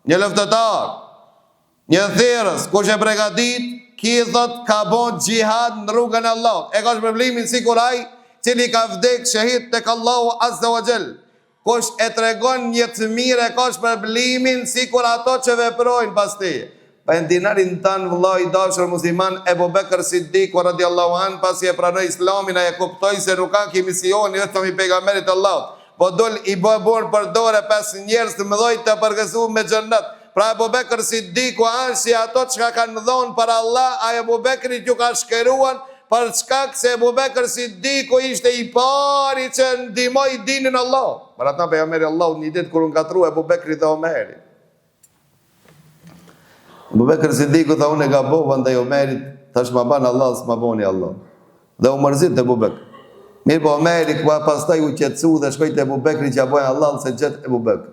një luftëtar, një thirrës, kush e pregadit, ki thot ka bon gjihad në rrugën e Allahut. E ka shpërblimin si kuraj, cili ka vdek shahid tek Allahu Azza wa Jall. Kush e tregon një të mire, ka shpërblimin si kur ato që veprojnë pas ti. Pa e ndinarin tanë vëllai i dashur musliman Ebu Bekr Siddiku radiallahu an, pasi e pranoi islamin, e kuptoi se nuk ka ki misioni vetëm i pejgamberit Allahut. Po dol i bërë për dore 5 njerëz të mëdhoj të përgëzuar me xhennet. Pra Ebu Bekr Siddiku është si ato që kanë dhënë për Allah, a Ebu Bekri ju ka shkeruan për çka se Ebu Bekr Siddiku ishte i pari që ndihmoi dinin Allah. Për ata pejgamberi Allahut një ditë kur u ngatrua Ebu Bekri dhe Omeri. Ebu Bekr Siddiku tha unë e gabova ndaj Omerit, thash ma ban Allah, s'ma boni Allah. Dhe u mërzit Ebu Bekr. Mirë po Omeri kua pastaj u qetësu dhe shkoj te Ebu Bekri që bojnë Allah se gjet Ebu Bekr.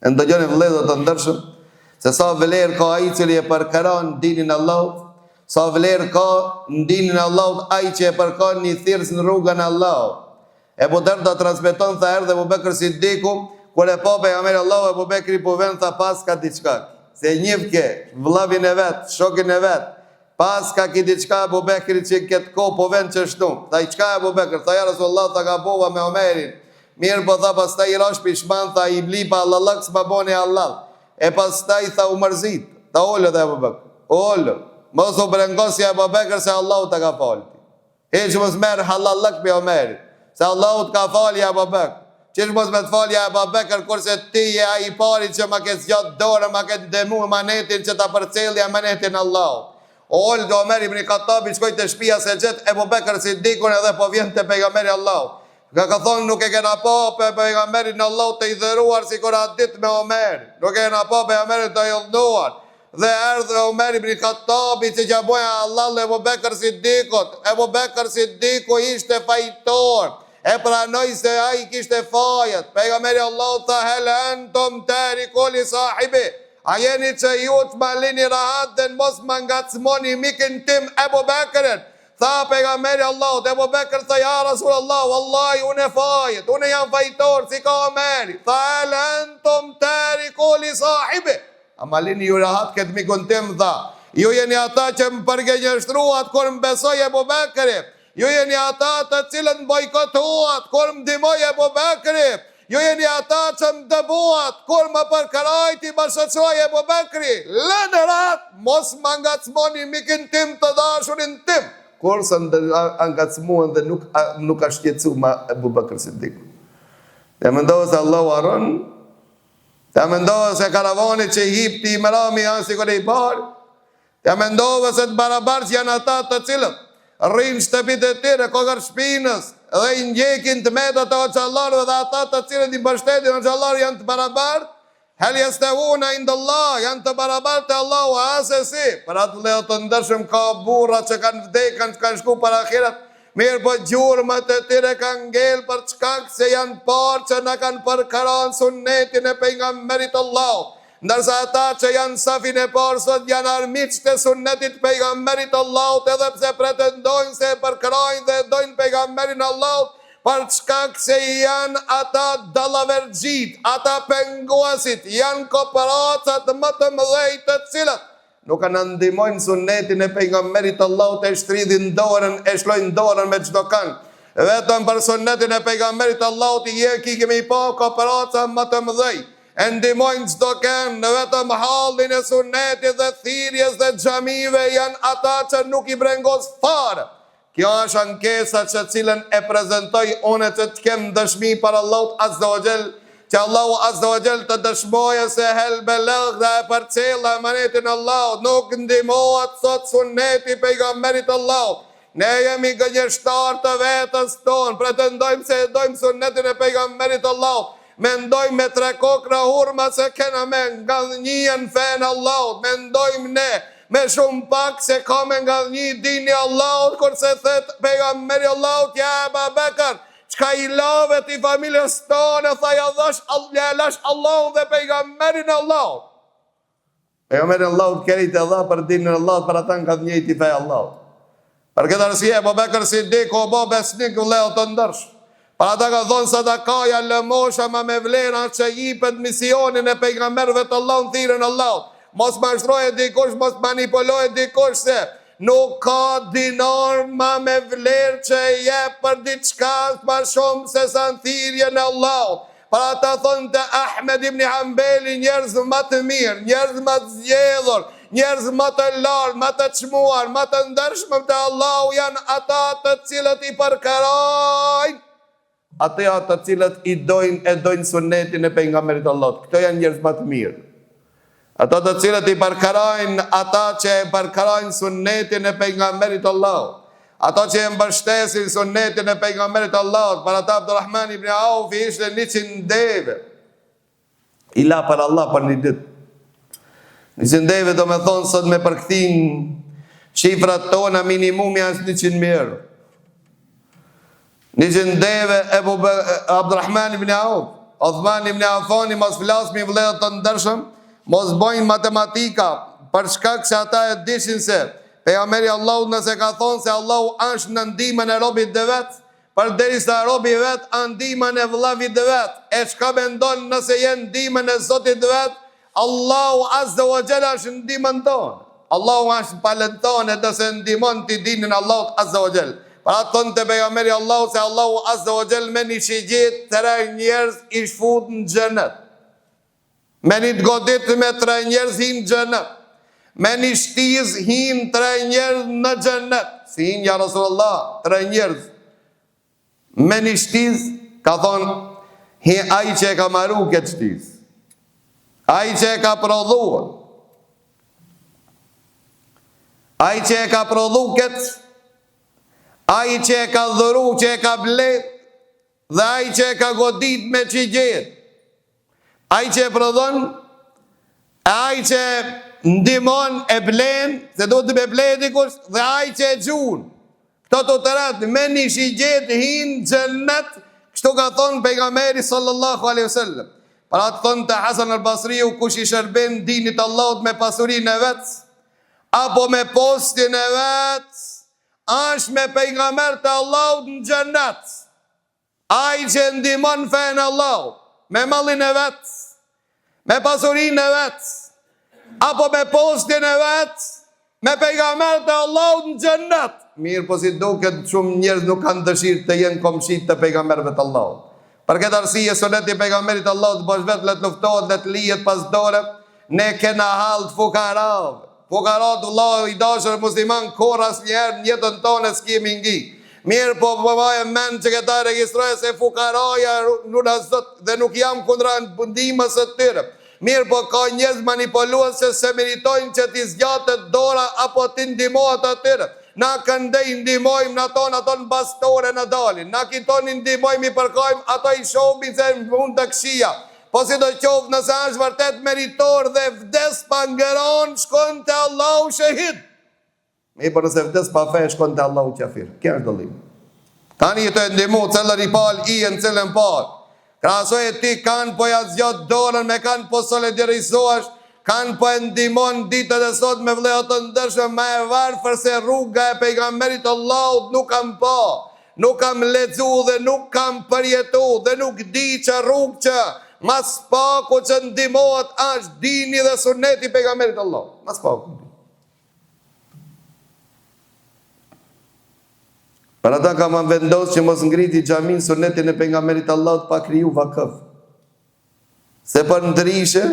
E ndëgjoni vëllezër të ndershëm se sa vlerë ka ai cili e përkëron dinin Allahut, sa vlerë ka në dinin e Allahut ai që e përkon një thirrës në rrugën e Allahut. Ebu Derda transmeton tha erdhe Abu Bekr Siddiku, kur e pa pejgamberin Allahu, Abu Bekri po vjen tha pas ka diçka. Se njeh ke vllavin e vet, shokin e vet. Pas ka ki diçka Abu Bekri që këtë kohë po vjen çështu. Tha i çka Abu Bekr? Tha ja Rasulullah, tha gabova me Omerin. Mirë po tha pastaj i rash pishman, tha i blipa Allah s'ma boni Allah. E pastaj tha u mërzit. Tha olo dhe Abu Bekr. Olo. Mos u brengosja Abu Bekr se Allahu ta ka falë. Hiç mos merr halallak me Omerin. Se Allahu të ka falja Abu Bekr. Qesh mos me të falja Abu Bekr, kurse ti je ai i pari që ma ke zgjat dorë, ma ke ndemu manetin që ta përcjellja manetin Allahu. Ol do Omer ibn Khattabi shkoi te shtëpia se gjet Abu Bekr Sidikun edhe po vjen te pejgamberi Allahu. Ka thonë nuk e kena pa pejgamberin Allahu të i dhëruar sikur atë ditë me Omer. Nuk e kena pa pejgamberin të ildhuar. Dhe erdhe Omer ibn Khattabi që gjaboja Allah dhe Abu Bekr Sidikut. Abu Bekr Sidiku ishte fajtor. E pranoi se ai kishte fajet. Pejgamberi Allahu tha hel antum tariku li sahibi. A jeni që ju të malini rahat dhe mos më ngacmoni mikin tim Abu Bekrin. Tha pejgamberi Allahu, Abu Bekr tha ja Rasulullah, wallahi unë e fajet, unë jam fajtor si ka Omeri. Tha hel antum tariku li sahibi. A malini ju rahat këtë mikun tim tha. Ju jeni ata që më përgjenjështruat kur më besoj Abu Bekri. Ju jeni ata të cilët më bojkotuat kur më ndihmoi Abu Bekri. Ju jeni ata që më dëbuat kur më përkarajti më shoqëroi Abu Bekri. Lënë rat, mos më ngacmoni mikin tim të dashurin tim. Kurse ngacmuan dhe nuk ka shqetësu ma Abu Bekr Siddiq. Ja mendohë se Allahu aron. Ja mendohë se karavani që i hipti i mërami janë si kërë i barë. Ja mendohë se të barabarës janë ata të cilët rrinë shtëpit e tire, kokër shpinës, dhe i ndjekin të metat të oqallarëve dhe ata të cilët i mbështetin oqallarë janë të barabarë. Hel yastawuna inda Allah, janë të barabartë të Allahu asesi. Për atë le të ndërshëm ka burra që kanë vdekën, që kanë shku për akhirat. Mirë po gjurëmët e tire kanë ngellë për çkak se janë parë që na kanë përkaranë sunnetin e pejgamberit Allahu. Ndërsa ata që janë safin e parë sot janë armiqtë të sunnetit pejgamberit Allahut, edhe pse pretendojnë se përkrajnë dhe dojnë pejgamberin Allahut, për çkak se janë ata dallaverxhit, ata penguasit, janë koparacat më të mëdhej të cilët nuk kanë ndihmojnë sunnetin e pejgamberit Allahut, e shtridhin dorën, e shlojnë dorën me çdo kënd. Vetëm për sunnetin e pejgamberit Allahut i kemi pa koparaca më të mëdhej. E ndihmojnë çdo kënd, në vetëm hallin e sunnetit dhe thirrjes dhe xhamive janë ata që nuk i brengos fare. Kjo është ankesa që cilën e prezentoj unë që të kem dëshmi për Allahut Azza wa Jall, që Allahu Azza wa Jall të dëshmoje se hel belegh dhe e përcjella emanetin Allahut, nuk ndihmohet sot sunneti pejgamberit Allahut. Ne jemi gënjeshtar të vetës tonë, pretendojmë se dojmë sunnetin e pejgamberit Allahut. Mendojmë me tre kokra hurma se kena me nga njën fen Allahut. Mendojmë ne me shumë pak se ka me nga një dini Allahut, kurse thet pejgamberi Allahut, ja Abu Bekr, çka i lave ti familjes tonë, tha ja lash Allahut dhe pejgamberin Allahut. Pejgamberi Allahut keri të dha për dinin Allahut, për ata nga njëjti fe Allahut. Për këtë arsye Abu Bekr Siddiq o bo besnik vëllezër të ndërsh. Për ata ka thonë sadakaja lëmosha ma me vlera që jipet misionin e pejgamberëve të Allahut, thirrën Allahut. Mos mashtroje dikush, mos manipuloje dikush, se nuk ka dinar ma me vlerë që jep për diçka ma shumë se sa në thirrjen e Allahut. Për ata thonë të Ahmed ibn Hanbeli, njerëz më të mirë, njerëz më të zgjedhur, njerëz më të lartë, më të çmuar, më të ndershëm te Allahu janë ata të cilët i përkarojnë, ata të cilët i dojnë sunnetin e pejgamberit Allahut. Këto janë njerëz më të mirë. Ata të cilët i përkarojnë, ata që e përkarojnë sunnetin e pejgamberit Allahut. Ata që e mbështesin sunnetin e pejgamberit Allahut. Për ata Abdurrahman ibn Auf ishte 100 deve. I la për Allah për një ditë. 100 deve do me thonë sot me përkëthin shifrat tona minimumi është 100.000 euro. 100 deve Abdurrahman ibn Auf, Uthman ibn Affani, mos flasmi vëllezër të ndershëm, mos bojnë matematika, për shkak se ata e dishin se Pejgamberi Allahut nëse ka thonë se Allahu është në ndihmën e robit dhe vetë, përderisa robi vetë në ndihmën e vëllavit dhe vetë, e çka mendon nëse jenë ndihmën e Zotit dhe vetë, Allahu azza wa jalla është ndihmën tonë. Allahu është palën tonë nëse ndihmon ti dinin Allahut azza wa jalla. Para thonë të pejgamberi Allahut se Allahu azza wa jalla me një shigjet të rej njerëz i shfut në xhenet. Me një të godit me 3 njerëz hinë xhenet. Me një shtiz hinë 3 njerëz në xhenet. Si hinë ja Rasulullah 3 njerëz. Me një shtiz, ka thonë, hi ai që e ka maru këtë shtiz, ai që e ka prodhuar, ai që e ka prodhu këtë, ai që e ka dhuru, që e ka blet, dhe ai që e ka godit me që gjet, ai që e prodhon, ai që ndimon e blen, se do të me bleti kush, dhe ai që e gjun. Këto të të ratë, me një shigjet hinë xhennet, kështu ka thonë pejgamberi sallallahu alaihi wasallam. Para të thonë të Hasan al-Basriu, kush i shërben dinit Allahut me pasurin e vetë, apo me postin e vetë, është me pejgamber të Allahut në xhennet. Ai që ndihmon fen Allahut, me mallin e vetë, me pasurin e vetë, apo me postin e vetë, me pejgamber të Allahut në xhennet. Mirë, po si duket shumë njerëz nuk kanë dëshirë të jenë komshit të pejgamberëve të Allahut. Për këtë arsye suneti i pejgamberit të Allahut bosh vetë le të luftohet, le të lihet pas dore, ne kena hall të fukarave. Fukarat vëllai i dashur musliman kur asnjëherë në jetën tonë s'kemi ngi. Mirë, po vaje mend që këta regjistrojë se fukaraja nuk azot dhe nuk jam kundra ndihmës së tyre. Mirë, po ka njerëz manipuluese se meritojnë që t'i zgjatet dora apo t'i ndihmohet atyre. Na këndej ndihmojmë në ato në bastore në dalin. Na kitoni ndihmojmë i përkojmë, ato i shohim se mund të këshia. Po si do qovë nëse është vërtet meritor dhe vdes pa ngëron, shkon të Allahu shahid. Mi për nëse vdes pa fe, shkon të Allahu qafir. Kja është dëllim. Tani të ndihmu, cëllër i pal, i në cëllën pal. Krasoj e ti kanë po jazgjot dorën, me kanë po solidarizohesh, kanë po e ndihmon ditët e sot me vëllezër të ndershëm, më e varfër se rruga e pejgamberit Allahut nuk kam pa, nuk kam lexu dhe nuk kam përjetu dhe nuk di që rrugë që mas paku që ndihmohet është dini dhe suneti i pejgamberit Allahut. Mas paku. Për ata kam vendosur që mos ngriti xhamin sunetin e pejgamberit Allahut pa kriju vakëf. Se për ndryshe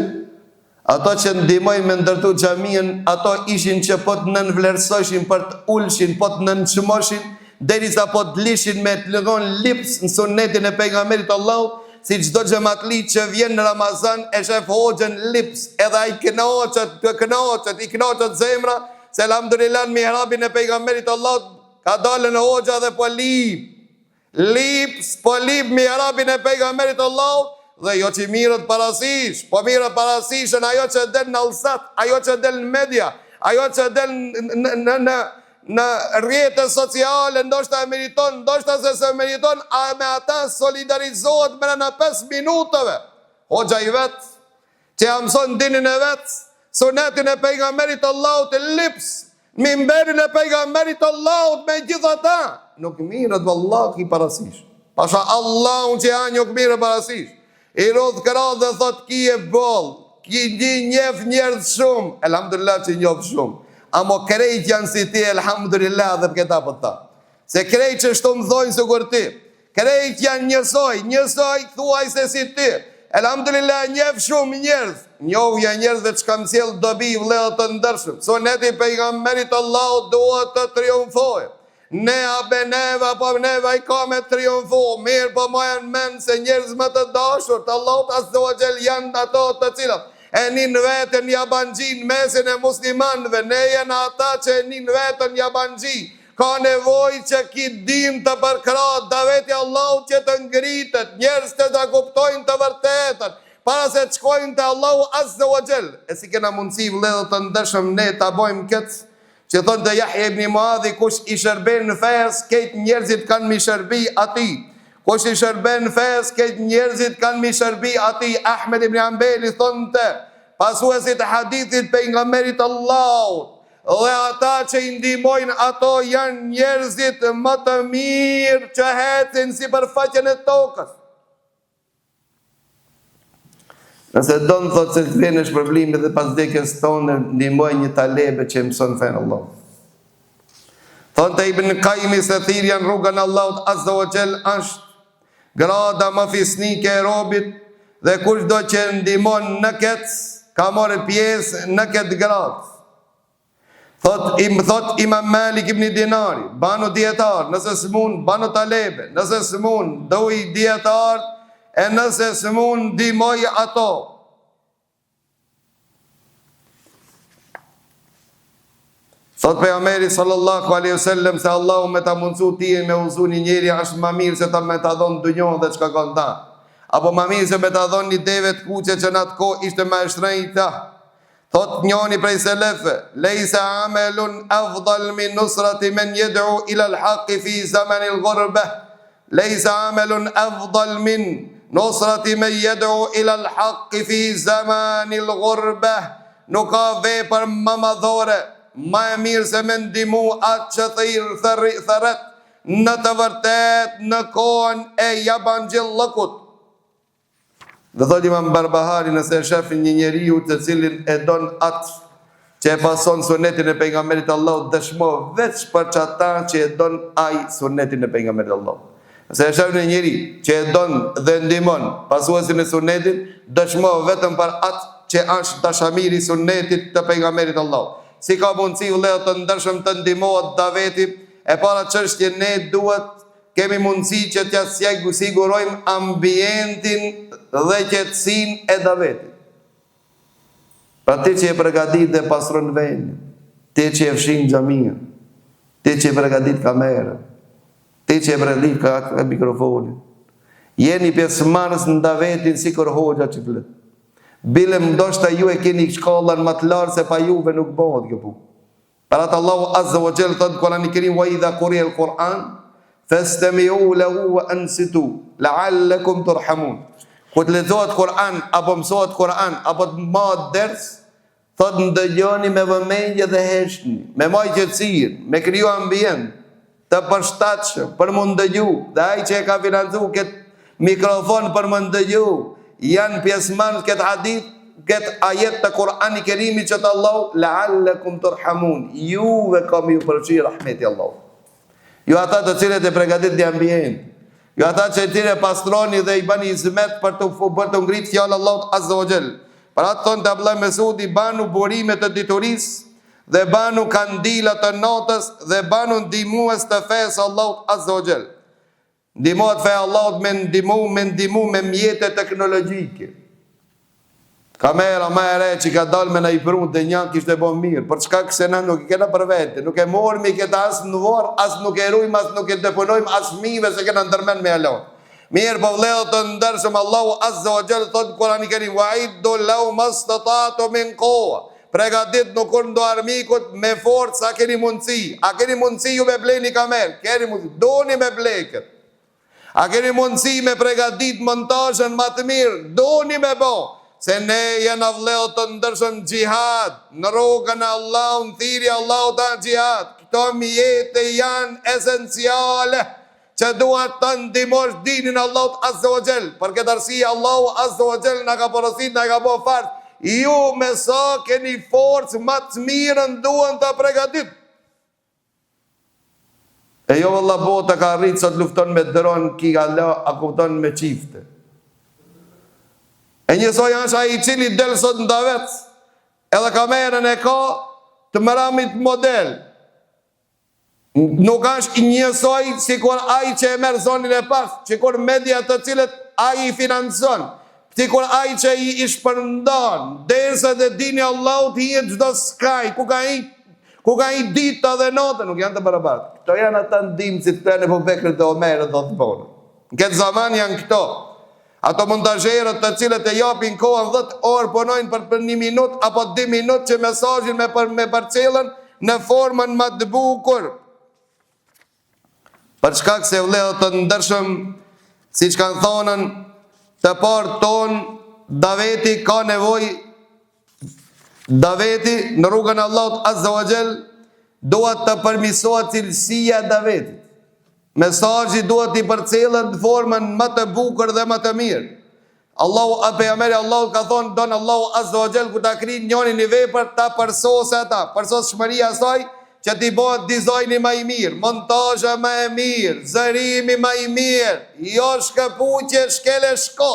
ato që ndihmojnë me ndërtu xhamien, ato ishin që po të nënvlerësoshin për të ulshin, po të nënçmoshin, derisa po të lishin me të lëgon lips në sunetin e pejgamberit Allahut, si çdo xhamatli që vjen në Ramazan e shef hoxhën lips, edhe ai kënoqet, i kënoqet zemra, se alhamdulillah në mihrabin e pejgamberit Allahut ka dalën hoxha dhe po lips, po lip mihrabin e pejgamberit Allahut. Dhe jo që mirët parasish, po mirët parasish në ajo që del në allsat, ajo që del në media, ajo që del në rrjetet sociale, ndoshta e meriton, ndoshta se meriton, a me ata solidarizohet me në 5 minutave. Hoxha i vetë, që ja mëson dinin e vetë, sunetin e pejgamberit Allahut e lips, mimberin e pejgamberit Allahut me gjitha ta, nuk mirët vëllak i parasish. Pasha Allahun që janë nuk mirët parasish. I rodhë këra dhe thot ki e bol, ki njef njerëz shumë, elhamdulillah që njef shumë, amo krejt janë si ti, elhamdulillah dhe për këta për ta. Se krejt që shtu më thojnë së kur ti, krejt janë njësoj, thuaj se si ti, elhamdulillah njef shumë njerëz, njohja njerëzve që kam sjell dobi vëllezër të ndërshëm, suneti pejgamberit Allahut duhet të triumfojë. Ne abe neva, po neva i ka me triumfu, mirë po mojën men se njerëz më të dashur të Allahut azza wa jall janë ato të cilat e nin vetën jabanxhin mesin e muslimanëve, ne janë ata që e nin vetën jabanxhi. Ka nevojë që ki din të përkrahët daveti Allahut që të ngritet, njerëz të ta kuptojnë të vërtetën, para se të shkojnë të Allahu azza wa jall. E si kena mundësi vëllezër të ndershëm ne ta bëjmë këtë, që thonë të Yahya ibn Muadhi, kush i shërben në fes, këtë njerëzit kanë mi shërbi ati. Kush i shërben në fes, këtë njerëzit kanë mi shërbi ati. Ahmed ibn Hanbali thonë të pasuesit hadithit pejgamberit Allahut dhe ata që i ndihmojnë ato janë njerëzit më të mirë që ecin sipërfaqen e tokës. Nëse do në thotë se të vjen shpërblimi dhe pas vdekjes tonë ndihmoj një talebe që mëson fen Allah. Thonë të Ibn Qayyim se thirrja në rrugën e Allahut Azza wa Jall është grada më fisnike e robit dhe kushdo që ndihmon në këtë ka marrë pjesë në këtë gradë. Thot Imam Malik ibn Dinari, banu dietar, nëse s'mun banu talebe, nëse s'mun doj dietar, e nëse s'mun ndihmoj ato. Thot pejgamberi sallallahu alaihi wasallam se Allahu me ta mundsu ti me uzu një njeri është më mirë se ta me ta dhon dunjon dhe çka ka ta. Apo më mirë se me ta dhon një deve të kuqe që në atë kohë ishte më e shtrenjta. Thot njoni prej selefe, lejsa amelun afdal min nusrati men yad'u ila al-haqqi fi zaman al-ghurba. Lejsa amelun afdal min nusrati men yad'u ila al-haqqi fi zaman al-ghurba. Nuk ka vepër më madhore, më e mirë se me ndihmu atë që thërret në të vërtet në kohën e jabangjillëkut. Dhe thot Imam Barbahari, nëse e shefin një njeriu të cilin e don atë që e pason sunetin e pejgamberit Allahut, dëshmo veç për çata që e don ai sunetin e pejgamberit Allahut. Nëse e shefin një njeri që e don dhe ndihmon pasuesin e sunetit, dëshmo vetëm për atë që është dashamiri sunetit të pejgamberit Allahut. Si ka mundësi vëllezër të ndershëm të ndihmohet daveti, e para çështje ne duhet kemi mundësi që t'ja sigurojmë ambientin dhe qetësinë e davetit. Pra ti që e përgatit dhe pastron vendin, ti që e fshin xhamin, ti që e përgatit kamerën, ti që e përgatit ka mikrofonin, jeni pjesëmarrës në davetin sikur hoxha që flet. Bile ndoshta ju e keni shkollën më të lartë se pa juve nuk bëhet kjo punë. Para Allahu Azza wa Jalla thot Kur'ani Kerim wa idha quriya al-Qur'an fastami'u lahu wa ansitu la'allakum turhamun. Kur të lexohet Kur'an apo mësohet Kur'an apo të marrë ders, thot ndëgjoni me vëmendje dhe heshni, me maj qetësirë, me kriju ambient të përshtatshëm për më ndëgju, dhe ai që e ka financuar këtë mikrofon për më ndëgju, janë pjesëmarrës këtë hadith, këtë ajet të Kur'ani Kerimit që të Allahu la'allakum turhamun. Juve kam ju përfshi rahmeti Allahu. Ju ata të cilët e përgatit një ambient, ju ata që tire pastroni dhe i bani hizmet për të ngritë fjallë Allahut Azza wa Jall. Për atë thonë të Abdullah Mesudi, banu burimet të diturisë dhe banu kandilat të natës dhe banu ndihmues të fesë Allahut Azza wa Jall. Ndihmohet fe Allahut me ndihmu me mjete teknologjike. Kamera më e re që ka dalë me në i prunë dhe një kishte bo mirë, për çka këse në nuk i kena për vete, nuk e morëm i këta asë në vorë, asë nuk e rujmë, asë nuk e deponojmë, asë mive se kena ndërmen me alon. Mirë po vledhë të ndërshëm Allahu Azza wa Jalla thotë Kur'ani Kerim, wa iddu lau mastata'tu min quwwa. Pregadit nuk kur ndo armikut me forcë, a keni mundësi? A keni mundësi ju me bleni kamerë? Keni mundësi, doni me bleket. A keni mundësi me pregadit montajën më të mirë? Doni me bo. Se ne jenë vëllezër të ndërshëm xhihad, në rrugën e Allahut, në thirrje Allahut të xhihad. Këto mjete janë esenciale që duhet të ndihmosh dinin Allahut Azza wa Jall. Për këtë arsye Allahu Azza wa Jall na ka porositur, na ka bërë fart. Ju me sa keni forcë më të mirën duhen të përgatit. E jo valla bota ka arrit sot lufton me dron, ki Allah a kupton me çifte. E njësoj është ai i cili del sot në davet, edhe kamerën e ka të mëramit model. Nuk është njësoj si kur ai që e merë zonin e pas, që kur media të cilët ai i financon, si kur ai që i shpërndan, derisa dhe dini Allahut hijet çdo skaj, ku ka i dita dhe notë, nuk janë të barabartë. Këto janë ata ndihmësit të Ebu Bekrit dhe Omerit dhe Othmanit. Në këtë zaman janë këto. Ato montazherët të cilët e japin kohën 10 orë punojnë për 1 minutë apo 2 minutë që mesazhin me parcelën në formën më të bukur. Për shkak se vëllezër të ndershëm, siç kanë thonën të parë ton, daveti ka nevojë Daveti në rrugën e Allahut Azza wa Jall duhet të përmirësohet cilësia e davetit. Mesazhi duhet i përcjellet në formën më të bukur dhe më të mirë. Allahu pejgamberi Allahu ka thonë, don Allahu Azza wa Jall kur ta krijë njërin në vepër ta përsosë ata, përsosshmëria e saj që t'i bëhet dizajni më i mirë, montazhi më i mirë, zërimi më i mirë, jo shkëpuqje, shkele shko,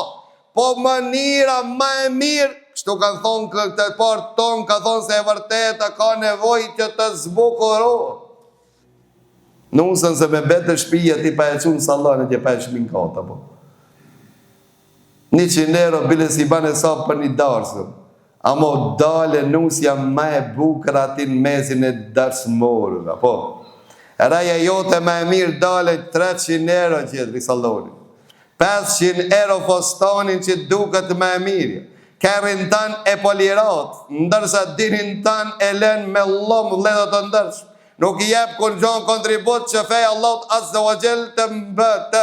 po mënyra më e mirë. Kështu kanë thonë këtë part ton, ka thonë se e vërtetë ka nevojë që të zbukurohet. Nusën se me betë shpija ti pa e qunë salon e ti pa e shmin kata po. 100 euro bile si bane sa për një darsëm. Amo dale nusja ma e bukër ati në mesin e darsmorëve, po. Raja jote ma e mirë dale 300 euro gjithë i salonin. 500 euro fostanin që duket ma e mirë. Kërën tan e polirat, ndërsa dinin tan e len me lom ledhët të ndërsh. Nuk I jep kur gjon kontribut që feja Allahut Azza wa Jall të mbëtë,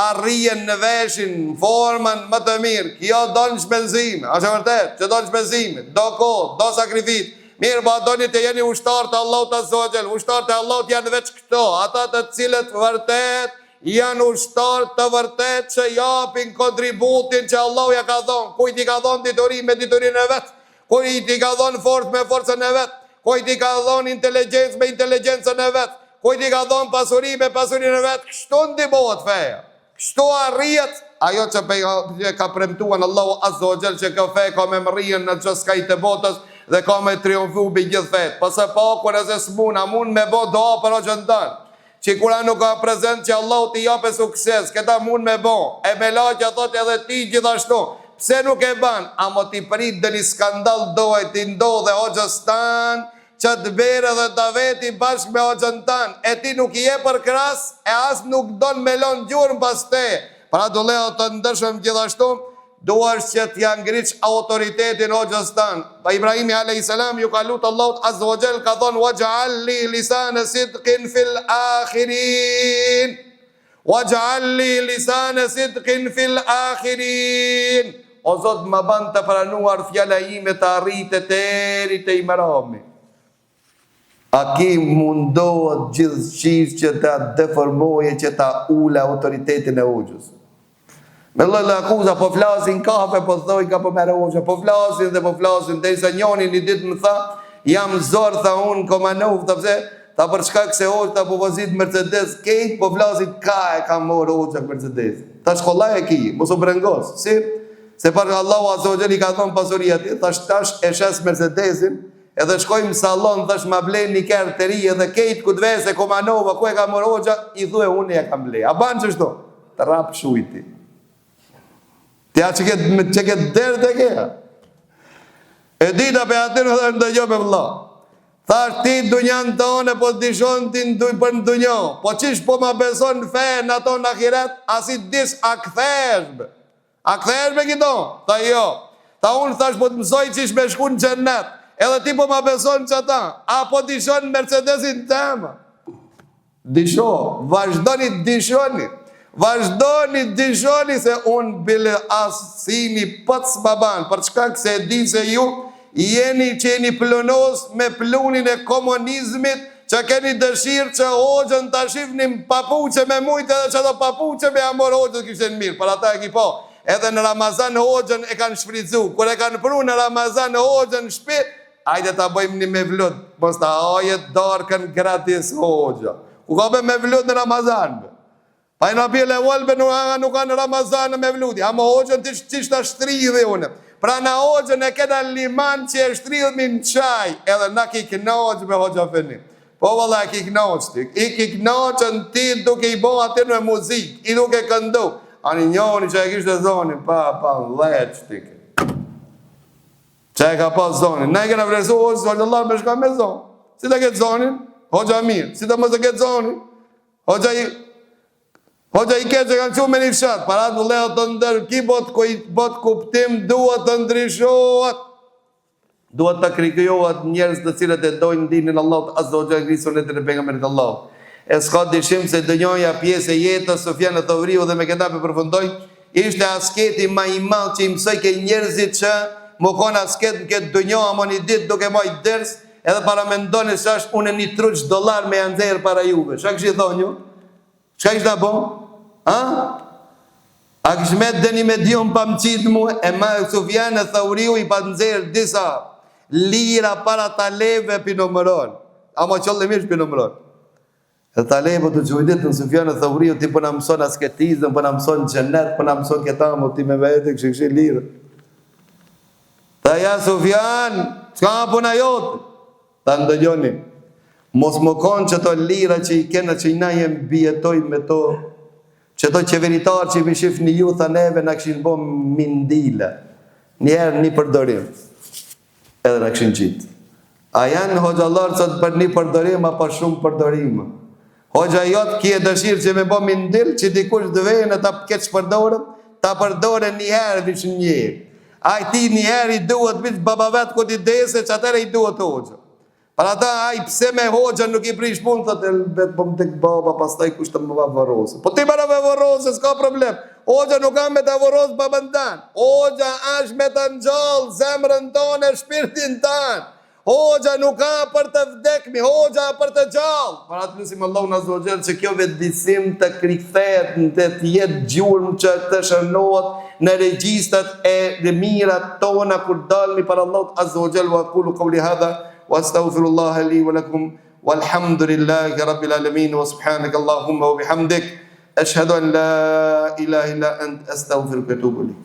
arrijen në veshin, në formën më të mirë. Kjo do në shpenzime, është vërtet, që do në shpenzime, do kohë, do sakrifit. Mirë, ba doni të jeni ushtar të Allahut Azza wa Jall. Ushtar të Allahut janë veç këto, ata të cilët vërtet janë ushtar të vërtet që japin kontributin që Allahu ja ka dhonë. Kujt I ka dhonë diturin me diturinë e vetë, kujt I ka dhonë forcë me forcën e vetë, kujt I ka dhonë inteligencë me inteligencën e vetë, kujt I ka dhonë pasuri me pasurinë e vetë. Kështu ndihmohet feja, kështu arrihet ajo që ka premtuar Allahu Azza wa Jall që kjo fe ka me mrrijën në çdo skaj të botës dhe ka me triumfu mbi gjithë fetë. Pse pa kur as s'mund, a mund me bë doa për hoxhën tan. Që kura nuk ka prezent që Allah t'i jape sukses, këta mund me bo, e me la që thot edhe ti gjithashtu, pse nuk e ban, a mo t'i prit dhe një skandal dohet t'i ndodhe hoxhës tan, që t'bere dhe daveti bashkë me hoxhën tan, e ti nuk I je për kras, e as nuk don me lon gjurën pas te. Pra do leho të ndërshëm gjithashtu, duash që t'ja ngriç autoritetin hoxhës tan. Pa Ibrahimi a.s. ju ka lutë Allahut Azza wa Jall, ka thonë waj'al li lisana sidqin fil akhirin. Waj'al li lisana sidqin fil akhirin. O Zot, më ban të pranuar fjala ime të arritet deri te Imrami. A ki mundohet gjithçka që ta deformoje, që ta ule autoritetin e hoxhës. Me lloj akuza, po flasin kafe, po thoj ka po merë hoxha, po flasin dhe po flasin, derisa njoni një ditë më tha, jam zorë, tha unë, komanov, tha pse, tha për shkak se hoxha ta po vozit Mercedes, kejt po flasin ka e ka morë hoxha Mercedes. Ta shkollaj e ki, mos u brengos, si? Se për Allahu Azza wa Jall I ka thonë pasuria ti, tash e shes Mercedesin, edhe shkojmë në salon, thash ma blej një kerë të ri, edhe kejt ku dvese komanova, ku e ka morë hoxha, I thue unë e kam blej. A ban që shto? Të rap shujti. Tja që këtë derë të keja. E dita pe atyre dhe në dëgjo me vëlla. Thash ti dunjan të one, po të dishon ti për në dunjo. Po qish po ma beson në fejë në ato në akiret, asi dish a këtheshme. A këtheshme këto? Tha jo. Tha unë thash po të mësoj qish me shku në gjennet. Edhe ti po ma beson që ta. A po dishon Mercedesin tema. Disho, vazhdoni dishoni. Vazhdoni dishoni se unë bile asimi pëtës baban, për çka se di se ju jeni që jeni plunos me plunin e komunizmit, që keni dëshirë që hoxhën të shifnim papuqe me mujtë edhe që do papuqe me amor hoxhën kishten mirë, për ata e ki po. Edhe në Ramazan hoxhën e kanë shfrizu, kur e kanë pru në Ramazan hoxhën shpi, ajde ta bëjmë një me vlut, mos ta ajet darkën gratis hoxhë. Ku ka be me vlut në Ramazan? Pa I në bile walbe nuk ka në Ramazan me vludi, ama hoxhën të qishta shtridhe une. Pra në hoxhën e kena liman që e shtridhmi në qaj, edhe na ki knoq me hoxha feni. Po valla ki knoq ti, I ki knoqën ti duke I bo atë në muzik, I duke këndu. Ani njoni që e kishte zonin, pa leq ti. Që e ka pas zonin. Na I kena vlerësu hoxhës, Allah me shka me zonin. Si të ketë zonin, hoxha mirë. Si të mos të ketë zonin, hoxha I ketë që kanë qumë me një fshat, parat në leho të ndërë, ki bot kuptim, duhet të ndryshohet. Duhet të krikohet njerëz të cilët e dojnë dinin Allah, Azza wa Jall Kristo në të në pejgamberit Allah. E s'ka dishim se dënjoja pjesë e jetës, Sufjan Thauriu dhe me këta për përfundoj, ishte asketi ma I madh që I mësoj ke njerëzit që më konë asket në këtë dënjo, ama një ditë duke majtë ders, edhe para me ndoni se është unë një $3 me janë zerë para juve. Qa kështë i thonë ju? Qa kështë da bo? A kështë me dhe një medium pa më qitë mu, e ma Sufjan Thauriu i pa nëzirë disa lira para taleve për numëron. Ama qëllë e mishë për numëron. E taleve të gjujdit në Sufjan Thauriu, ti për në mëson asketizën, për në mëson gjenet, për në mëson këta, më ti me vete kështë lirë. Ta ja Sufjan, qka puna jotë? Ta ndëgjoni, mos më konë që to lira që i kena që i na jem bjetoj me to, që to qeveritar që i vishif një ju, tha neve në këshin bo mindile, njerë një përdorim, edhe në këshin qitë. A janë hoxalarë sot për një përdorim, a për shumë përdorim. Hoxha jotë kje dëshirë që me bo mindil, që dikush dëvejnë ta keq përdorëm, ta përdore njëherë vish njërë. A i ti njëherë i duhet vish baba vetë këtë i dese, që atër i duhet hoxha. Për ata, aj pse me hoxha nuk i prish punë, thët e betë po më të këbaba, pas taj kushtë më va vërosë. Po ti mëra me vërosë, s'ka problem. Hoxha nuk kam me të vërosë babën tanë. Hoxha është me të njallë, zemrën tonë e shpirtin tanë. Hoxha nuk ka për të vdekmi, hoxha për të gjallë. Për atë lusim Allah në zogjel që kjo vetëdisim të krikthejet në të jetë gjurëm që të shërnohet në regjistat e mirat tona kur dalmi për Allah azzogjel wa kulu qavli hadha واستغفر الله لي ولكم والحمد لله رب العالمين وسبحانك اللهم وبحمدك اشهد ان لا اله الا انت استغفرك واتوب اليك